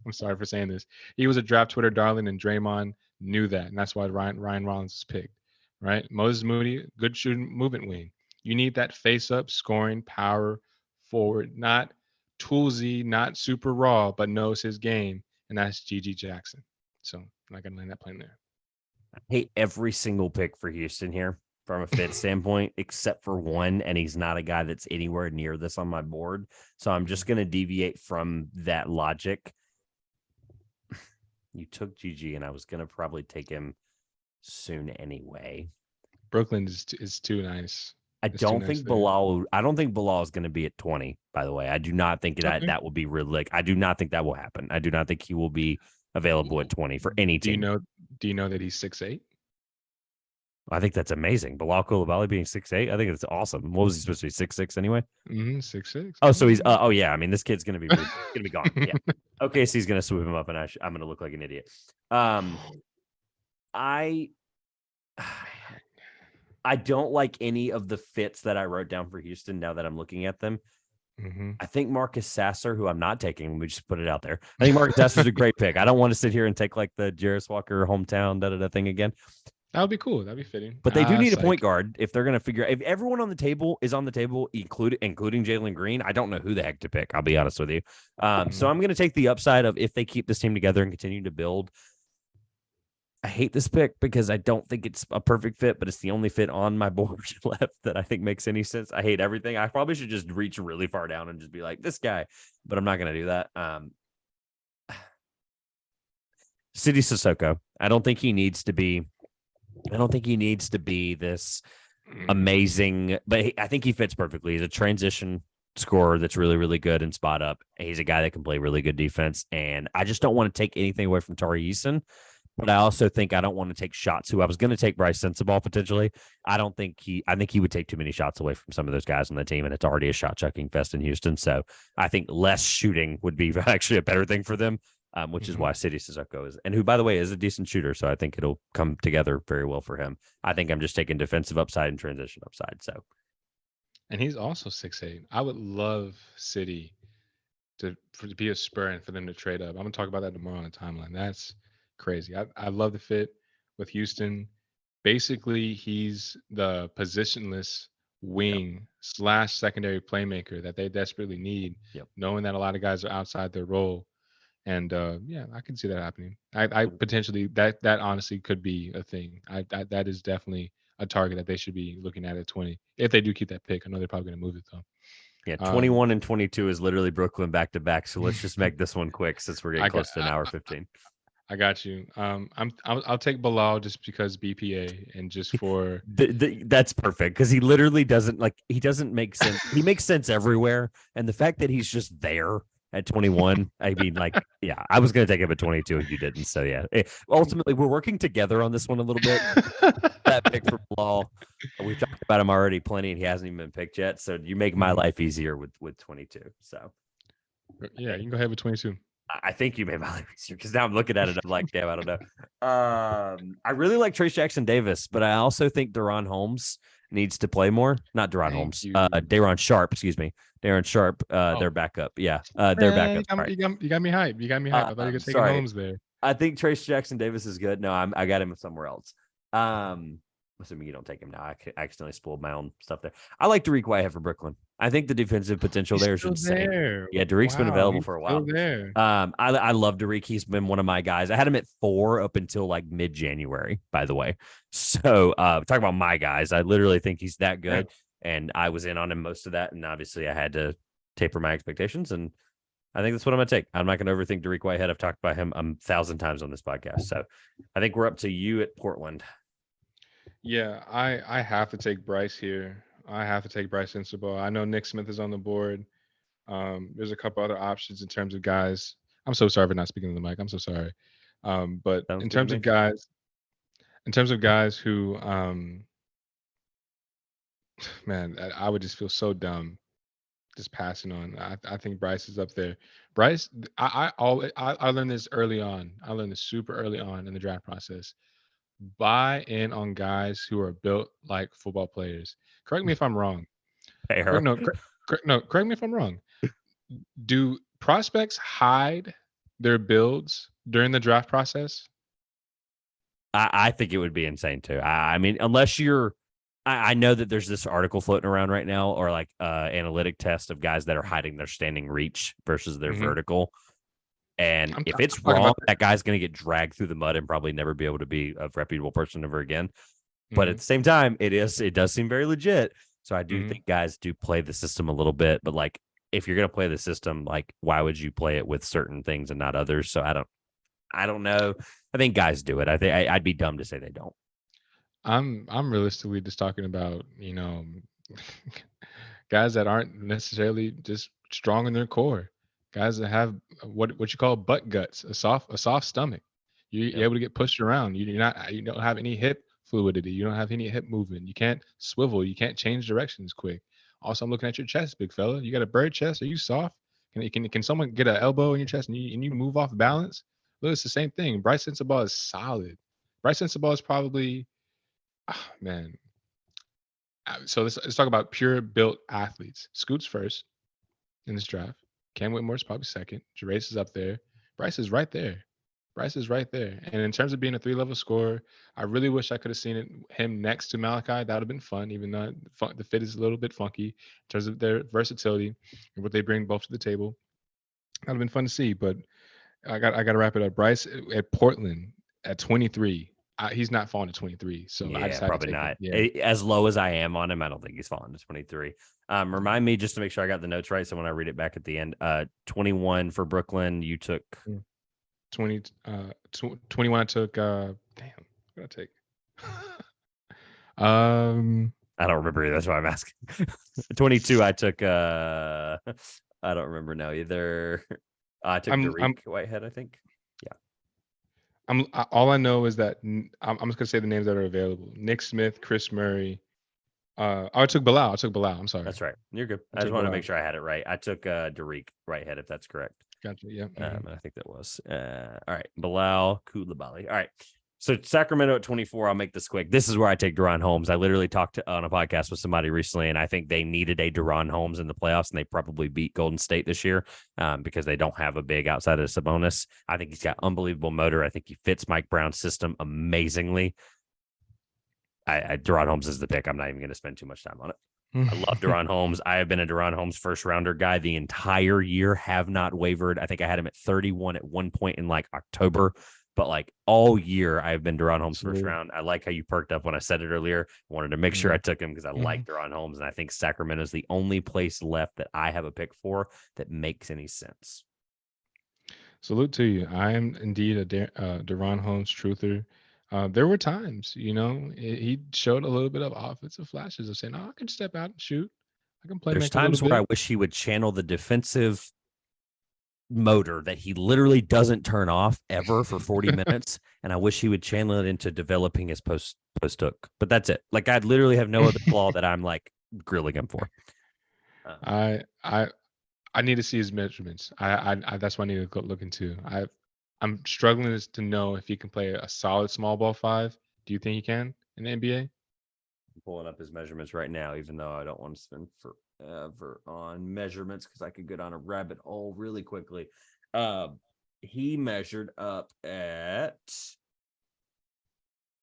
I'm sorry for saying this. He was a draft Twitter darling, and Draymond knew that, and that's why Ryan Rollins is picked, right? Moses Moody, good shooting movement wing. You need that face up scoring power forward, not toolsy, not super raw, but knows his game, and that's GG Jackson. So I'm not gonna land that plane there. I hate every single pick for Houston here from a fit standpoint, except for one, and he's not a guy that's anywhere near this on my board. So I'm just going to deviate from that logic. You took GG, and I was going to probably take him soon anyway. Brooklyn is too nice. I don't think Bilal is going to be at 20, by the way. I do not think that will be real. I do not think that will happen. I do not think he will be available at 20 for any team. Do you know that he's 6'8"? I think that's amazing. Bilal Coulibaly being 6'8", I think it's awesome. What was he supposed to be, 6'6" anyway? 6'6". Oh, so he's oh yeah. I mean, this kid's gonna be gone. Yeah. Okay, so he's gonna swoop him up, and I'm gonna look like an idiot. I don't like any of the fits that I wrote down for Houston now that I'm looking at them. Mm-hmm. I think Marcus Sasser, who I'm not taking, let me just put it out there. I think Marcus Sasser is a great pick. I don't want to sit here and take like the Jarris Walker hometown thing again. That would be cool. That'd be fitting. But they do need a point guard if they're going to figure out. If everyone on the table is on the table, including Jalen Green, I don't know who the heck to pick. I'll be honest with you. So I'm going to take the upside of if they keep this team together and continue to build. I hate this pick because I don't think it's a perfect fit, but it's the only fit on my board left that I think makes any sense. I hate everything. I probably should just reach really far down and just be like this guy, but I'm not going to do that. City Sissoko. I don't think he needs to be this amazing, but I think he fits perfectly. He's a transition scorer that's really, really good and spot up. He's a guy that can play really good defense, and I just don't want to take anything away from Tari Eason, but I also think I don't want to take shots who I was going to take Bryce Sensabaugh potentially. I think he would take too many shots away from some of those guys on the team, and it's already a shot-chucking fest in Houston, so I think less shooting would be actually a better thing for them. Which is why City Sissoko is, and who, by the way, is a decent shooter. So I think it'll come together very well for him. I think I'm just taking defensive upside and transition upside. So, and he's also 6'8". I would love City to be a Spur and for them to trade up. I'm gonna talk about that tomorrow on the timeline. That's crazy. I love the fit with Houston. Basically, he's the positionless wing / secondary playmaker that they desperately need, knowing that a lot of guys are outside their role. And I can see that happening. I potentially that honestly could be a thing. That is definitely a target that they should be looking at 20 if they do keep that pick. I know they're probably going to move it though. Yeah, 21 and 22 is literally Brooklyn back to back. So let's just make this one quick since we're getting I got close to an hour 15. I got you. I'll take Bilal just because BPA and just for That's perfect because he literally doesn't make sense. He makes sense everywhere, and the fact that he's just there at 21, I mean, like, yeah, I was gonna take him at 22 if you didn't. So yeah, ultimately we're working together on this one a little bit. That pick for Bilal, we've talked about him already plenty, and he hasn't even been picked yet. So you make my life easier with 22. So yeah, you can go ahead with 22. I think you made my life easier because now I'm looking at it. I'm like, damn, I don't know. I really like Trace Jackson Davis, but I also think Deron Holmes needs to play more. Not Deron Holmes. Daron Sharp, excuse me. Darren Sharp, their backup. Yeah, their backup. You got me hype. You got me hype. I thought you were taking Holmes there. I think Trace Jackson Davis is good. No, I got him somewhere else. Assuming you don't take him now. I accidentally spoiled my own stuff there. I like Dariq Whitehead for Brooklyn. I think the defensive potential there is insane. There. Yeah, Dariq's been available for a while. There. I love Dariq. He's been one of my guys. I had him at 4 up until like mid-January, by the way. So talk about my guys. I literally think he's that good. And I was in on him most of that. And obviously I had to taper my expectations. And I think that's what I'm going to take. I'm not going to overthink Dariq Whitehead. I've talked about him 1,000 times on this podcast. So I think we're up to you at Portland. Yeah, I have to take Bryce here. I have to take Bryce Sensabaugh. I know Nick Smith is on the board. There's a couple other options in terms of guys. I'm so sorry for not speaking to the mic. I'm so sorry. But in terms of guys who, man, I would just feel so dumb just passing on. I think Bryce is up there. Bryce, I learned this early on. I learned this super early on in the draft process. Buy in on guys who are built like football players. Correct me if I'm wrong. Correct me if I'm wrong. Do prospects hide their builds during the draft process? I think it would be insane too. I mean, unless you're, I know that there's this article floating around right now, or like analytic test of guys that are hiding their standing reach versus their vertical. And if it's wrong, that guy's going to get dragged through the mud and probably never be able to be a reputable person ever again. But at the same time, it does seem very legit. So I do think guys do play the system a little bit. But like, if you're going to play the system, like, why would you play it with certain things and not others? So I don't know. I think guys do it. I think I'd be dumb to say they don't. I'm realistically just talking about, guys that aren't necessarily just strong in their core. Guys that have what you call butt guts, a soft stomach. You're able to get pushed around. You don't have any hip fluidity. You don't have any hip movement. You can't swivel. You can't change directions quick. Also, I'm looking at your chest, big fella. You got a bird chest. Are you soft? Can someone get an elbow in your chest and you move off balance? Look, it's the same thing. Bryce Sensabaugh is solid. Bryce Sensabaugh is probably, man. So let's talk about pure built athletes. Scoot's first in this draft. Cam Whitmore's probably second. Jerace is up there. Bryce is right there. And in terms of being a 3-level scorer, I really wish I could have seen him next to Malachi. That would have been fun, even though the fit is a little bit funky in terms of their versatility and what they bring both to the table. That would have been fun to see, but I got to wrap it up. Bryce at Portland at 23. He's not falling to 23. So yeah, I just probably not. Yeah. As low as I am on him, I don't think he's falling to 23. Remind me just to make sure I got the notes right. So when I read it back at the end, 21 for Brooklyn, you took 21. I took, damn, what did I take? I don't remember. That's why I'm asking. 22. I took, I don't remember now either. I took Dariq Whitehead, I think. Yeah. All I know is that I'm just gonna say the names that are available: Nick Smith, Chris Murray. I took Bilal. I'm sorry. That's right. You're good. I just wanted to make sure I had it right. I took Dariq Whitehead, if that's correct. Gotcha. Yeah. And I think that was all right. Bilal Coulibaly. All right. So Sacramento at 24. I'll make this quick. This is where I take Deron Holmes. I literally talked on a podcast with somebody recently, and I think they needed a Deron Holmes in the playoffs, and they probably beat Golden State this year because they don't have a big outside of Sabonis. I think he's got unbelievable motor. I think he fits Mike Brown's system amazingly. Deron Holmes is the pick. I'm not even going to spend too much time on it. I love Deron Holmes. I have been a Deron Holmes first rounder guy the entire year, have not wavered. I think I had him at 31 at one point in like October. But like all year, I've been Deron Holmes first Salute. round. I like how you perked up when I said it earlier. I wanted to make sure I Mhm. took him because I like Mhm. Deron Holmes, and I think Sacramento is the only place left that I have a pick for that makes any sense. Salute to you. I am indeed a Deron Holmes truther. There were times, he showed a little bit of offensive flashes of saying, "Oh, I can step out and shoot. I can play There's make a little times where I bit." wish he would channel the defensive motor that he literally doesn't turn off ever for 40 minutes, and I wish he would channel it into developing his post hook. But that's it. Like I literally have no other flaw that I'm like grilling him for. Um, I I I need to see his measurements. I that's what I need to go look into. I'm struggling to know if he can play a solid small ball five. Do you think he can in the NBA? pulling up his measurements right now, even though I don't want to spend forever on measurements because I could go down a rabbit hole really quickly. Uh, he measured up at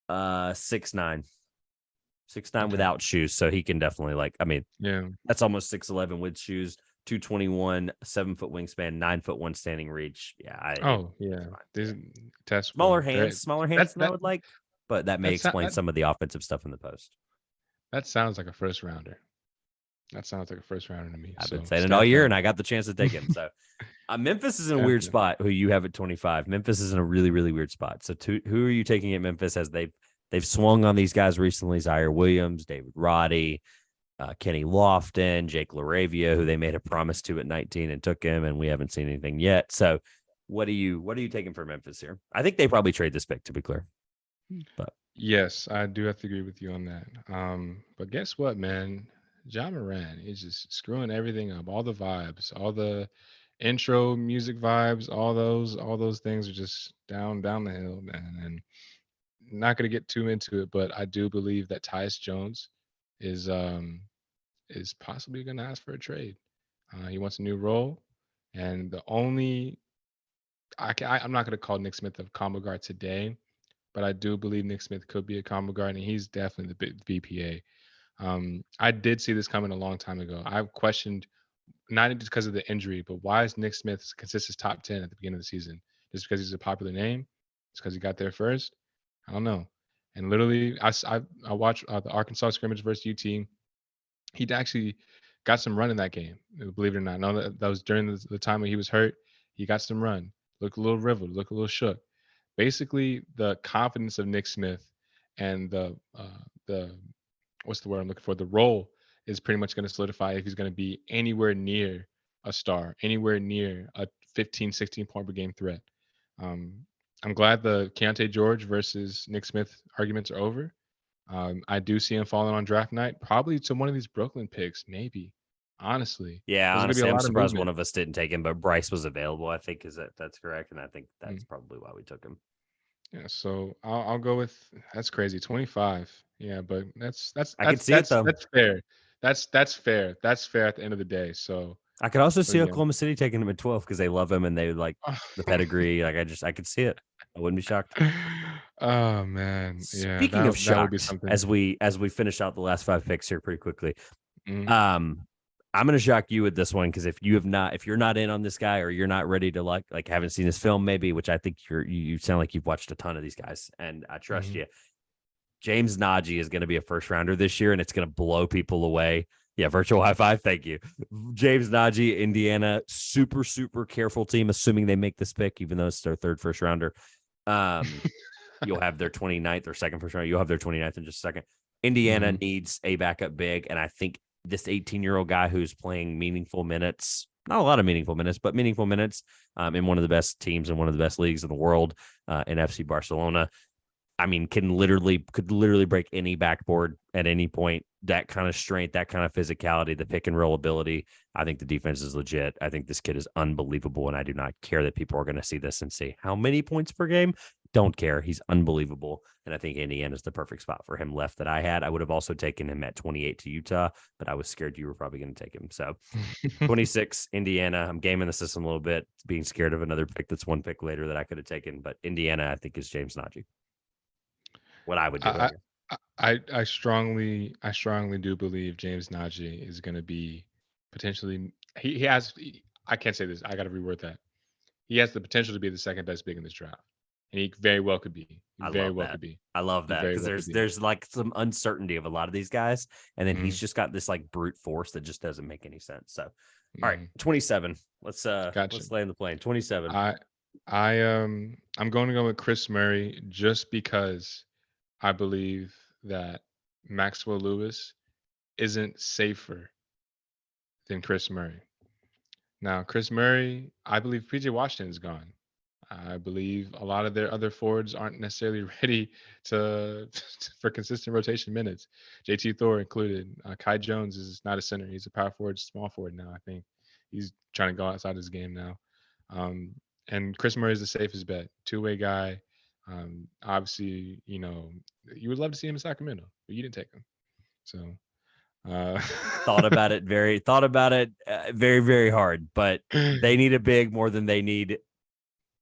6'9", 6'9" Okay. without shoes, so he can definitely Yeah. that's almost 6'11" with shoes. 221, 7-foot wingspan, 9 foot one standing reach. Yeah, Oh, yeah. fine. Yeah. This testable. Great. Smaller hands That than I that would like, but that may that's explain that some of the offensive stuff in the post. that sounds like a first rounder. That sounds like a first rounder to me. I've been So saying it all stamp year, that. and I got the chance to take him. So Memphis is in a Stamp weird it. spot. Who you have at 25? Memphis is in a really, really weird spot. So, who are you taking at Memphis as they've swung on these guys recently? Zaire Williams, David Roddy, Kenny Lofton, Jake LaRavia, who they made a promise to at 19 and took him, and we haven't seen anything yet. So, what are you taking for Memphis here? I think they probably trade this pick, to be clear. But Yes, I do have to agree with you on that. But guess what, man? John Moran is just screwing everything up. All the vibes, all the intro music vibes, all those things are just down the hill, man. And not gonna get too into it, but I do believe that Tyus Jones is possibly gonna ask for a trade. He wants a new role, and the only I'm not gonna call Nick Smith a combo guard today, but I do believe Nick Smith could be a combo guard, and he's definitely the big VPA. I did see this coming a long time ago. I've questioned not just because of the injury, but why is Nick Smith consistent top 10 at the beginning of the season? Just because he's a popular name? It's because he got there first? I don't know. And literally, I watched the Arkansas scrimmage versus UT. He actually got some run in that game, believe it or not. No, that was during the time when he was hurt. He got some run. Looked a little riveled, looked a little shook. Basically, the confidence of Nick Smith and the what's the word I'm looking for? The role is pretty much going to solidify if he's going to be anywhere near a star, anywhere near a 15, 16 point per game threat. Um, I'm glad the Keontae George versus Nick Smith arguments are over. I do see him falling on draft night, probably to one of these Brooklyn picks, maybe. Honestly, yeah, there's going to be honestly, a I'm lot of surprised one movement. of us didn't take him, but Bryce was available. I think that's correct, and I think that's Mm. probably why we took him. Yeah, so I'll go with that's crazy, 25. Yeah, but that's that's I could that's see it that's though. that's fair. That's fair. That's fair at the end of the day. So, I could also but see yeah. Oklahoma City taking him at 12 because they love him and they like the pedigree. Like I could see it. I wouldn't be shocked. Oh man, yeah, Speaking of that would be shocked, something. as we finish out the last five picks here pretty quickly, Mhm. um, I'm gonna shock you with this one because if you're not in on this guy or you're not ready to like haven't seen his film maybe, which I think you sound like you've watched a ton of these guys and I trust Mhm. you. James Najee is going to be a first rounder this year and it's going to blow people away. Yeah, virtual high five. Thank you. James Najee, Indiana, super, super careful team, assuming they make this pick, even though it's their third first rounder. Um, you'll have their 29th or second first round. You'll have their 29th in just a second. Indiana Mhm. needs a backup big. And I think this 18-year-old guy who's playing meaningful minutes, not a lot of meaningful minutes, but meaningful minutes in one of the best teams in one of the best leagues in the world in FC Barcelona. I mean, could literally break any backboard at any point. That kind of strength, that kind of physicality, the pick and roll ability. I think the defense is legit. I think this kid is unbelievable, and I do not care that people are going to see this and say how many points per game. Don't care. He's unbelievable, and I think Indiana is the perfect spot for him left that I had. I would have also taken him at 28 to Utah, but I was scared you were probably going to take him. So 26, Indiana. I'm gaming the system a little bit, being scared of another pick that's one pick later that I could have taken, but Indiana, I think, is James Najee. What I would do I, anyway. I strongly do believe James Najee is going to be potentially. He has. I can't say this. I got to reword that. He has the potential to be the second best big in this draft. and he very well could be. He I very love well that. could be. I love He that very because well could be. there's like some uncertainty of a lot of these guys, and then he's Mhm, just got this like brute force that just doesn't make any sense. So, all right, mhm. 27. Gotcha. Let's land the plane. 27. I I'm going to go with Chris Murray just because I believe that Maxwell Lewis isn't safer than Chris Murray. Now, Chris Murray, I believe PJ Washington is gone. I believe a lot of their other forwards aren't necessarily ready to for consistent rotation minutes. JT Thor included. Kai Jones is not a center; he's a power forward, small forward now. I think he's trying to go outside his game now. Um, and Chris Murray is the safest bet, two-way guy. Obviously, you would love to see him in Sacramento, but you didn't take him. So, uh, Thought about it very, very hard, but they need a big more than they need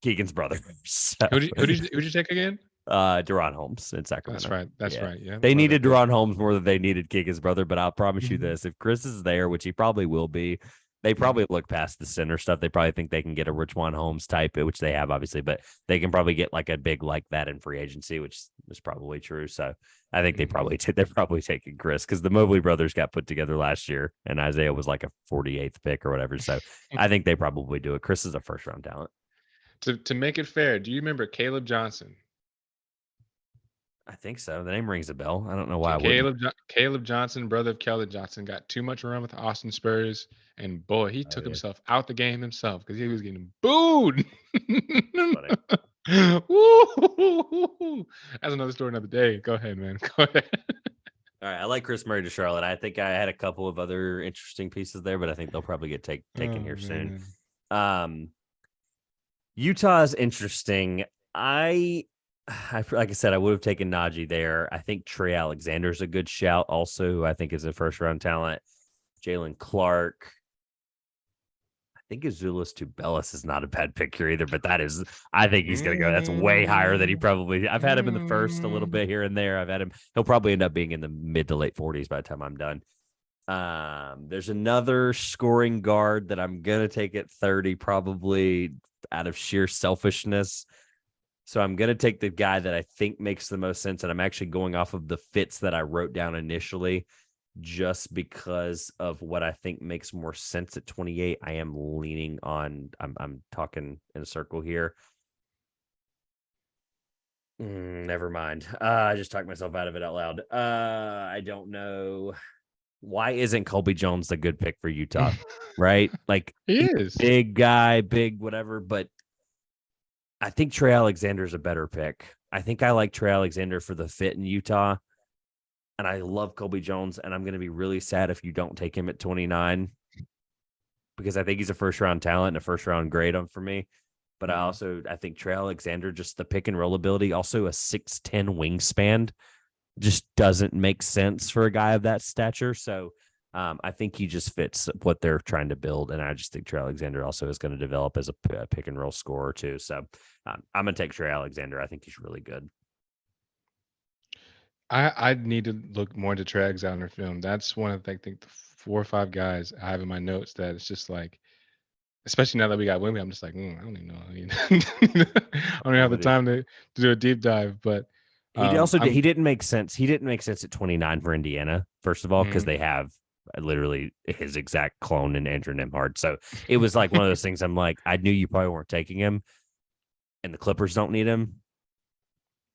Keegan's brother. So, who'd you take again? Deron Holmes in That's Sacramento. right. That's Yeah. right. Yeah, They love that needed pick. Deron Holmes more than they needed Keegan's brother, but I'll promise you Mhm, this. If Chris is there, which he probably will be, they mhm, probably look past the center stuff. They probably think they can get a Richwan Holmes type, which they have obviously, but they can probably get like a big like that in free agency, which is probably true. So I think mhm. they're probably taking Chris because the Mobley brothers got put together last year and Isaiah was like a 48th pick or whatever. So I think they probably do it. Chris is a first round talent. To make it fair, do you remember Caleb Johnson? I think so. The name rings a bell. I don't know why I wouldn't. Caleb Johnson, brother of Kelly Johnson, got too much run with the Austin Spurs, and boy, he Oh took yeah, himself out the game himself because he was getting booed. it's funny. Woo! That's another story another day. Go ahead, man. Go ahead. All right, I like Chris Murray to Charlotte. I think I had a couple of other interesting pieces there, but I think they'll probably get taken Oh here soon. man. Um, Utah is interesting. I like I said, I would have taken Najee there. I think Trey Alexander's a good shout. Also, who I think is a first round talent. Jalen Clark. I think Azuolas Tubelis is not a bad pick here either, but I think he's going to go. That's way higher than he Mm, probably. I've had him in the first a little mm. bit here and there. I've had him. He'll probably end up being in the mid to late 40s by the time I'm done. There's another scoring guard that I'm gonna take at 30, probably out of sheer selfishness. So I'm gonna take the guy that I think makes the most sense, and I'm actually going off of the fits that I wrote down initially, just because of what I think makes more sense at 28. I am leaning on. I'm talking in a circle here. Never mind. I just talked myself out of it out loud. I don't know. Why isn't Colby Jones the good pick for Utah? Right? Like He he's a is. big guy, big whatever, but I think Trey Alexander's a better pick. I think I like Trey Alexander for the fit in Utah. And I love Colby Jones. And I'm going to be really sad if you don't take him at 29 because I think he's a first round talent and a first round grade on for me. But Mhm. I think Trey Alexander, just the pick and roll ability, also a 6'10 wingspan, just doesn't make sense for a guy of that stature. So I think he just fits what they're trying to build. And I just think Trey Alexander also is going to develop as a pick and roll scorer too. So I'm going to take Trey Alexander. I think he's really good. I need to look more into Trey Alexander film. That's one of I think the 4 or 5 guys I have in my notes that it's just like, especially now that we got Wimby, I'm just like, I don't even know. I mean, I don't even have I'm the with you. time to do a deep dive. But I'm He didn't make sense. He didn't make sense at 29 for Indiana, first of all, because mhm. they have literally his exact clone in Andrew Nemhard. So it was like one of those things I'm like, I knew you probably weren't taking him, and the Clippers don't need him.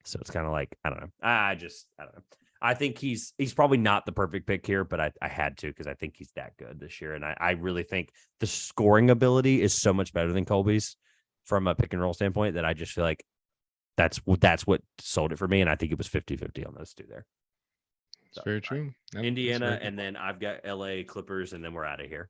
So it's kind of like, I don't know. I don't know. I think he's probably not the perfect pick here, but I had to because I think he's that good this year. And I really think the scoring ability is so much better than Colby's from a pick and roll standpoint that I just feel like that's what sold it for me. And I think it was 50-50 on those two there. It's So very true. That's a Indiana, very good and point. then I've got LA Clippers, and then we're out of here.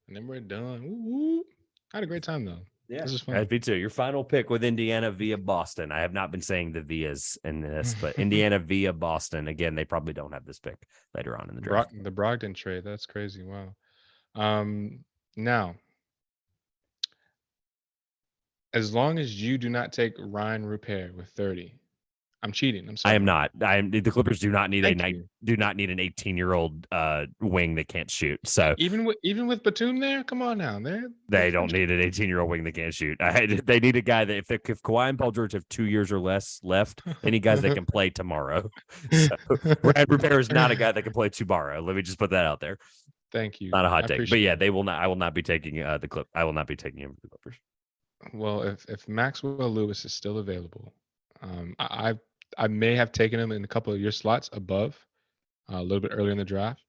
And then we're done. Woo, woo. I had a great time though. Yeah, This was fun. that'd be too. Your final pick with Indiana via Boston. I have not been saying the vias in this, but Indiana via Boston. Again, they probably don't have this pick later on in the draft. The Brogdon trade. That's crazy. Wow. Now, as long as you do not take Ryan Rupert with 30, I'm cheating. I'm I am sorry. not. The Clippers do not need Thank you. do not need an 18-year-old wing that can't shoot. So Even with Batum there, come on now, they don't need an 18-year-old wing that can't shoot. They need a guy that if Kawhi and Paul George have 2 years or less left, they need guys that can play tomorrow. So Brad Rivera is not a guy that can play tomorrow. Let me just put that out there. Thank you. Not a hot I take, but appreciate yeah, it. they will not. I will not be taking the clip. I will not be taking him for the Clippers. Well, if Maxwell Lewis is still available, I may have taken him in a couple of your slots above, a little bit earlier in the draft.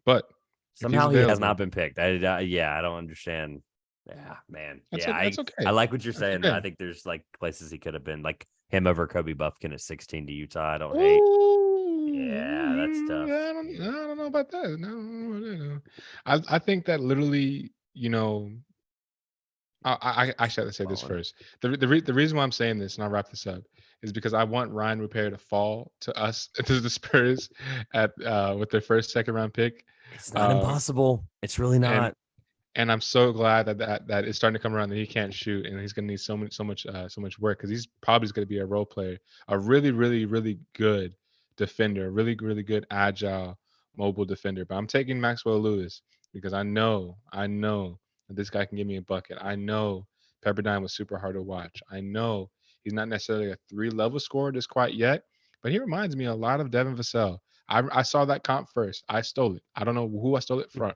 But if he's Somehow he has available, not been picked. Yeah, I don't understand. Yeah, man. that's Yeah, okay. That's I okay. like what you're That's saying. I okay. think there's like places he could have been, like him over Kobe Buffkin at 16 to Utah. I don't hate. Yeah, that's Ooh, tough. I don't know about that. No, no. I think that literally, I should have to say this Fallen. first. The reason why I'm saying this, and I'll wrap this up, is because I want Ryan Repair to fall to us to the Spurs at with their first second round pick. It's not Uh, impossible. It's really and not. and I'm so glad that it's starting to come around that he can't shoot and he's gonna need so much work because he's probably gonna be a role player, a really really really good defender, really good agile mobile defender. But I'm taking Maxwell Lewis because I know that this guy can give me a bucket. I know Pepperdine was super hard to watch. I know he's not necessarily a 3 level scorer just quite yet, but he reminds me a lot of Devin Vassell. I saw that comp first. I stole it. I don't know who I stole it from,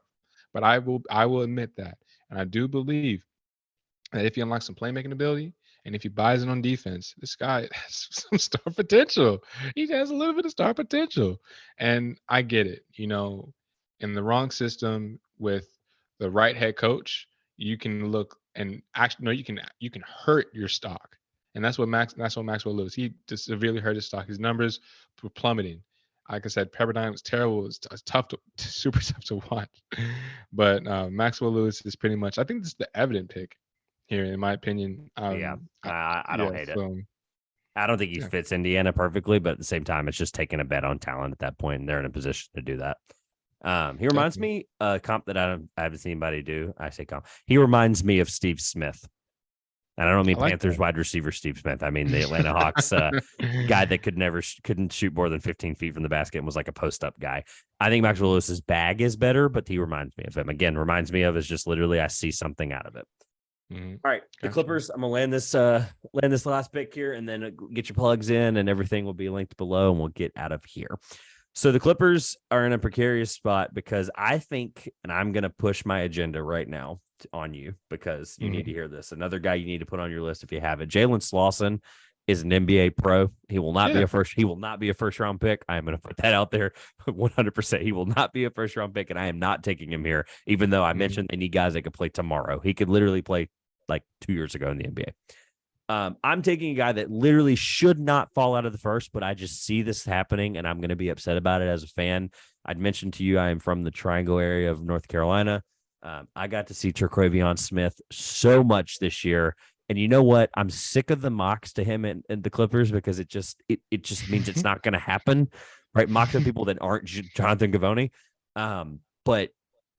but I will admit that. And I do believe that if he unlocks some playmaking ability and if he buys it on defense, this guy has some star potential. He has a little bit of star potential. And I get it. In the wrong system with the right head coach, you can look and actually no, you can hurt your stock. And that's what Maxwell Lewis. He just severely hurt his stock. His numbers were plummeting. Like I said, Pepperdine was terrible. It's tough to super tough to watch. But Maxwell Lewis is pretty much. I think this is the evident pick here, in my opinion. Yeah, I don't Yeah. hate it. So I don't think he yeah, fits Indiana perfectly, but at the same time, it's just taking a bet on talent at that point, and they're in a position to do that. He reminds definitely. me comp that I haven't seen anybody do. I say comp. He reminds me of Steve Smith. And I don't mean I like Panthers wide receiver Steve Smith. I mean the Atlanta Hawks guy that. that couldn't shoot more than 15 feet from the basket and was like a post up guy. I think Maxwell Lewis's bag is better, but he reminds me of him. Again, reminds me of is just literally I see something out of it. Mhm. All right, the Gotcha. Clippers. I'm gonna land this last pick here, and then get your plugs in, and everything will be linked below, and we'll get out of here. So the Clippers are in a precarious spot because I think, and I'm gonna push my agenda right now on you because you need to Mhm. hear this. Another guy you need to put on your list if you have it. Jalen Slauson is an NBA pro. He will not be Yeah. a first. He will not be a first round pick. I am going to put that out there 100%. He will not be a first round pick, and I am not taking him here. Even though I Mhm. mentioned they need guys that could play tomorrow, he could literally play like 2 years ago in the NBA. I'm taking a guy that literally should not fall out of the first, but I just see this happening, and I'm going to be upset about it as a fan. I'd mentioned to you I am from the Triangle area of North Carolina. I got to see Terquavion Smith so much this year, and you know what? I'm sick of the mocks to him and the Clippers because it just means it's not going to happen, right? Mocks of people that aren't Jonathan Givony. But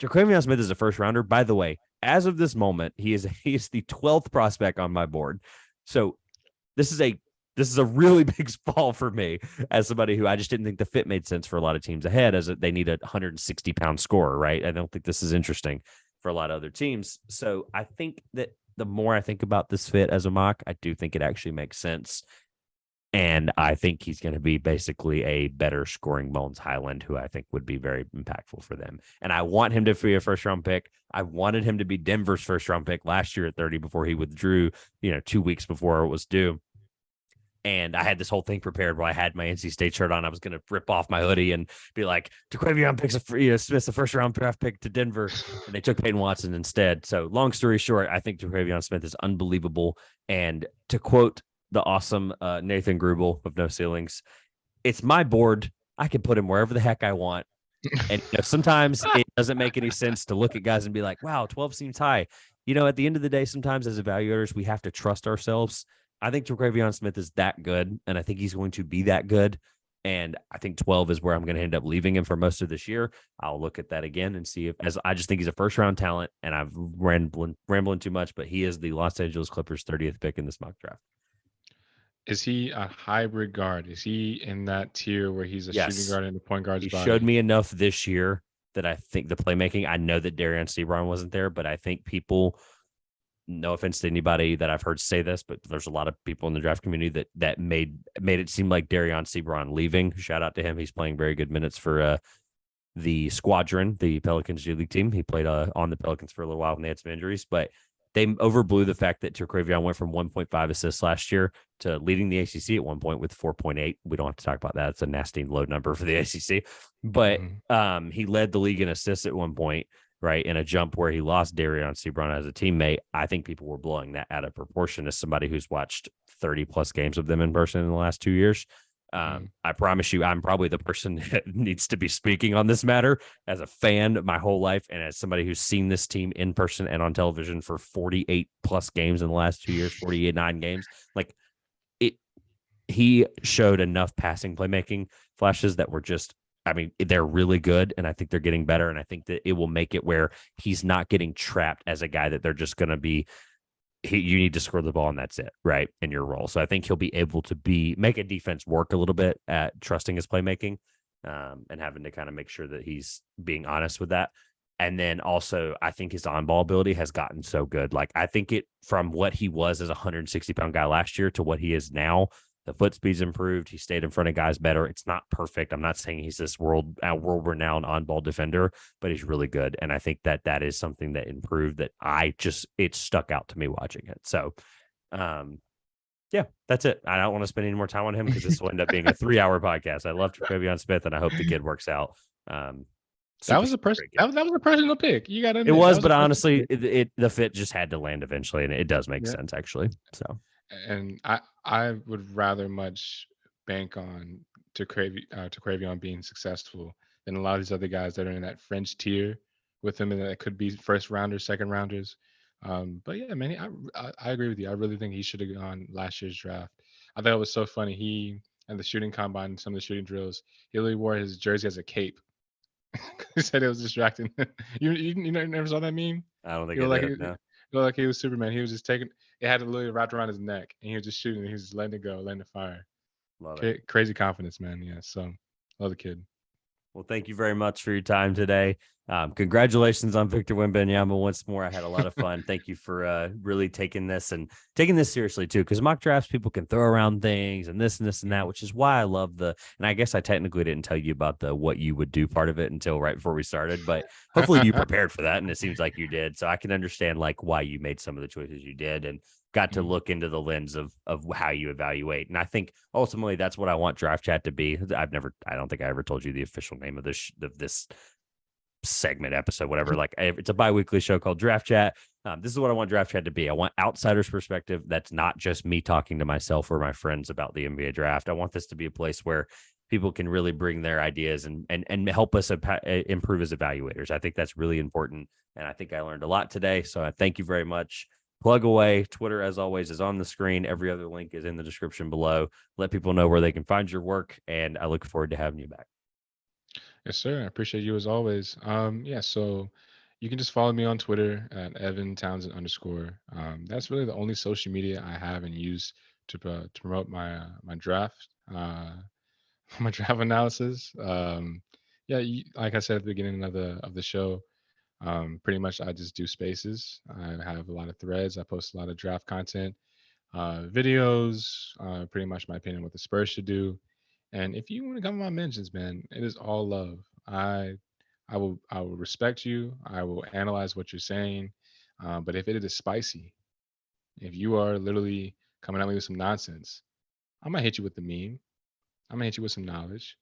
Terquavion Smith is a first rounder. By the way, as of this moment, he is the 12th prospect on my board. So this is a really big fall for me as somebody who I just didn't think the fit made sense for a lot of teams ahead, as they need a 160-pound scorer, right? I don't think this is interesting for a lot of other teams. So I think that the more I think about this fit as a mock, I do think it actually makes sense. And I think he's going to be basically a better scoring Bones Highland, who I think would be very impactful for them. And I want him to be a first round pick. I wanted him to be Denver's first round pick last year at 30 before he withdrew, 2 weeks before it was due. And I had this whole thing prepared where I had my NC State shirt on. I was going to rip off my hoodie and be like, Terquavion picks Smith's a first round draft pick to Denver. And they took Peyton Watson instead. So long story short, I think Terquavion Smith is unbelievable. And to quote the awesome Nathan Grubel of No Ceilings, it's my board. I can put him wherever the heck I want. And sometimes it doesn't make any sense to look at guys and be like, wow, 12 seems high. At the end of the day, sometimes as evaluators, we have to trust ourselves. I think Terquavion Smith is that good, and I think he's going to be that good. And I think 12 is where I'm going to end up leaving him for most of this year. I'll look at that again and see as I just think he's a first round talent, and I've rambling too much, but he is the Los Angeles Clippers 30th pick in this mock draft. Is he a hybrid guard? Is he in that tier where he's a shooting Yes. guard in the point guard's He showed body? me enough this year that I think the playmaking, I know that Darion Sebron wasn't there, but I think people, no offense to anybody that I've heard say this, but there's a lot of people in the draft community that made it seem like Darion Sebron leaving. Shout out to him. He's playing very good minutes for the Squadron, the Pelicans G League team. He played on the Pelicans for a little while when they had some injuries, but they overblew the fact that Terquavion went from 1.5 assists last year to leading the ACC at one point with 4.8. We don't have to talk about that. It's a nasty low number for the ACC, but Mhm. he led the league in assists at one point, right? In a jump where he lost Darion Sebron as a teammate. I think people were blowing that out of proportion as somebody who's watched 30 plus games of them in person in the last 2 years. Mhm. I promise you, I'm probably the person that needs to be speaking on this matter as a fan my whole life and as somebody who's seen this team in person and on television for 48 plus games in the last 2 years, 48, 9 games. Like it, he showed enough passing playmaking flashes that were just, I mean, they're really good. And I think they're getting better. And I think that it will make it where he's not getting trapped as a guy that they're just going to be you need to score the ball and that's it, right? In your role. So I think he'll be able to make a defense work a little bit at trusting his playmaking, and having to kind of make sure that he's being honest with that. And then also, I think his on ball ability has gotten so good. Like, I think it from what he was as a 160-pound guy last year to what he is now, the foot speed's improved. He stayed in front of guys better. It's not perfect. I'm not saying he's this world renowned on ball defender, but he's really good. And I think that is something that improved that it stuck out to me watching it. So, um, yeah, that's it. I don't want to spend any more time on him because this will end up being a 3-hour podcast. I love Traquavion Smith and I hope the kid works out. Um, That super, was a super person. great kid. That was a personal pick. You got to It admit that was, was a but personal honestly, pick. the fit just had to land eventually, and it does make Yeah. sense actually. So, And I would rather much bank on Taquavion being successful than a lot of these other guys that are in that French tier with him and that could be first rounders, second rounders. But yeah, man, I agree with you. I really think he should have gone last year's draft. I thought it was so funny. He and the shooting combine, some of the shooting drills, he really wore his jersey as a cape. He said it was distracting. You never saw that meme? I don't think You I know, like did. No, like he was Superman. He was just taking it had it literally wrapped around his neck, and he was just shooting. And he was just letting it go, letting it fire. love it. Crazy confidence, man. Yeah. So love the kid. Well, thank you very much for your time today. Congratulations on Victor Wembanyama once more. I had a lot of fun. Thank you for really taking this seriously too, because mock drafts people can throw around things and this and that, Mhm. which is why I love the. And I guess I technically didn't tell you about the what you would do part of it until right before we started, but hopefully you prepared for that, and it seems like you did. So I can understand like why you made some of the choices you did, and got to Mhm. look into the lens of how you evaluate. And I think ultimately that's what I want Draft Chat to be. I don't think I ever told you the official name of this segment episode, whatever. Like it's a bi-weekly show called Draft Chat. This is what I want Draft Chat to be. I want outsiders' perspective. That's not just me talking to myself or my friends about the NBA draft. I want this to be a place where people can really bring their ideas and help us improve as evaluators. I think that's really important, and I think I learned a lot today. So I thank you very much. Plug away. Twitter, as always, is on the screen. Every other link is in the description below. Let people know where they can find your work, and I look forward to having you back. Yes, sir. I appreciate you as always. Yeah, so you can just follow me on Twitter at Evan Townsend underscore. That's really the only social media I have and use to promote my draft my draft analysis. Yeah, like I said at the beginning of the show, pretty much I just do spaces. I have a lot of threads. I post a lot of draft content, videos, pretty much my opinion what the Spurs should do. And if you want to come to my mentions, man, it is all love. I will respect you. I will analyze what you're saying. But if it is spicy, if you are literally coming at me with some nonsense, I'm gonna hit you with the meme. I'm gonna hit you with some knowledge.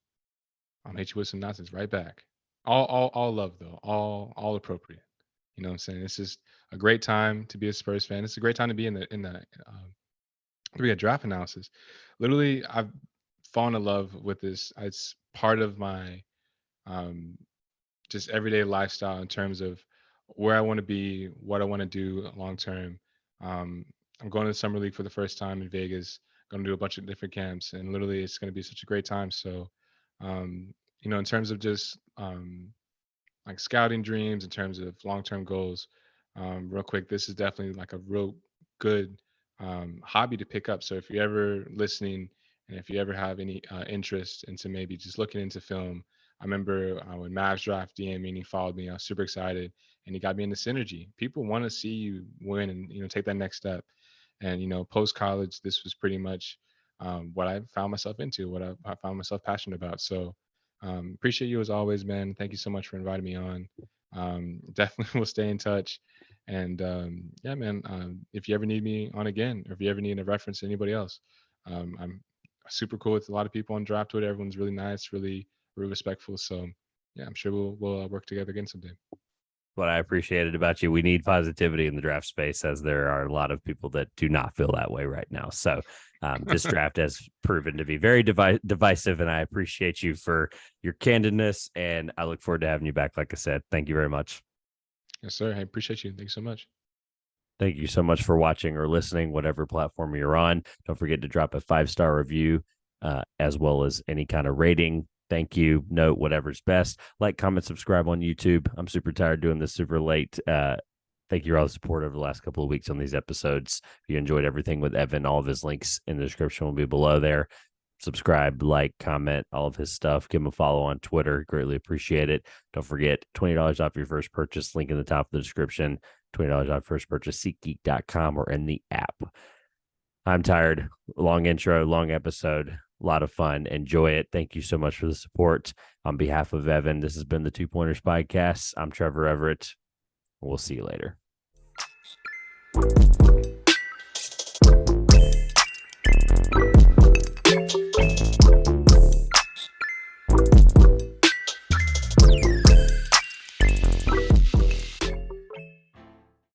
I'm gonna hit you with some nonsense right back. All love though. All appropriate. You know what I'm saying? It's just a great time to be a Spurs fan. It's a great time to be in the to be a draft analysis. Literally, I've fallen in love with this. It's part of my um, just everyday lifestyle in terms of where I want to be, what I want to do long term. Um, I'm going to the summer league for the first time in Vegas. Going to do a bunch of different camps, and literally, it's going to be such a great time. So, in terms of just like scouting dreams, in terms of long term goals, real quick, this is definitely like a real good hobby to pick up. So if you're ever listening, and if you ever have any interest into maybe just looking into film, I remember when Mavs Draft DM me and he followed me, I was super excited, and he got me into Synergy. People want to see you win and take that next step. And post college, this was pretty much what I found myself into, what I found myself passionate about. So appreciate you as always, man. Thank you so much for inviting me on. Definitely will stay in touch. And yeah, man, if you ever need me on again, or if you ever need a reference to anybody else, I'm super cool with a lot of people on Draft Twitter. Everyone's really nice, really respectful. So yeah, I'm sure we'll work together again someday. What I appreciated about you, we need positivity in the draft space, as there are a lot of people that do not feel that way right now. So this draft has proven to be very divisive, and I appreciate you for your candidness, and I look forward to having you back. Like I said, thank you very much. Yes, sir. I appreciate you. Thanks so much. Thank you so much for watching or listening, whatever platform you're on. Don't forget to drop a 5-star review, as well as any kind of rating. Thank you. Note, whatever's best. Like, comment, subscribe on YouTube. I'm super tired doing this super late. Thank you for all the support over the last couple of weeks on these episodes. If you enjoyed everything with Evan, all of his links in the description will be below there. Subscribe, like, comment, all of his stuff. Give him a follow on Twitter. Greatly appreciate it. Don't forget, $20 off your first purchase. Link in the top of the description. $20 off first purchase, SeatGeek.com or in the app. I'm tired. Long intro, long episode, a lot of fun. Enjoy it. Thank you so much for the support. On behalf of Evan, this has been the 2 Pointers Podcast. I'm Trevor Everett. We'll see you later.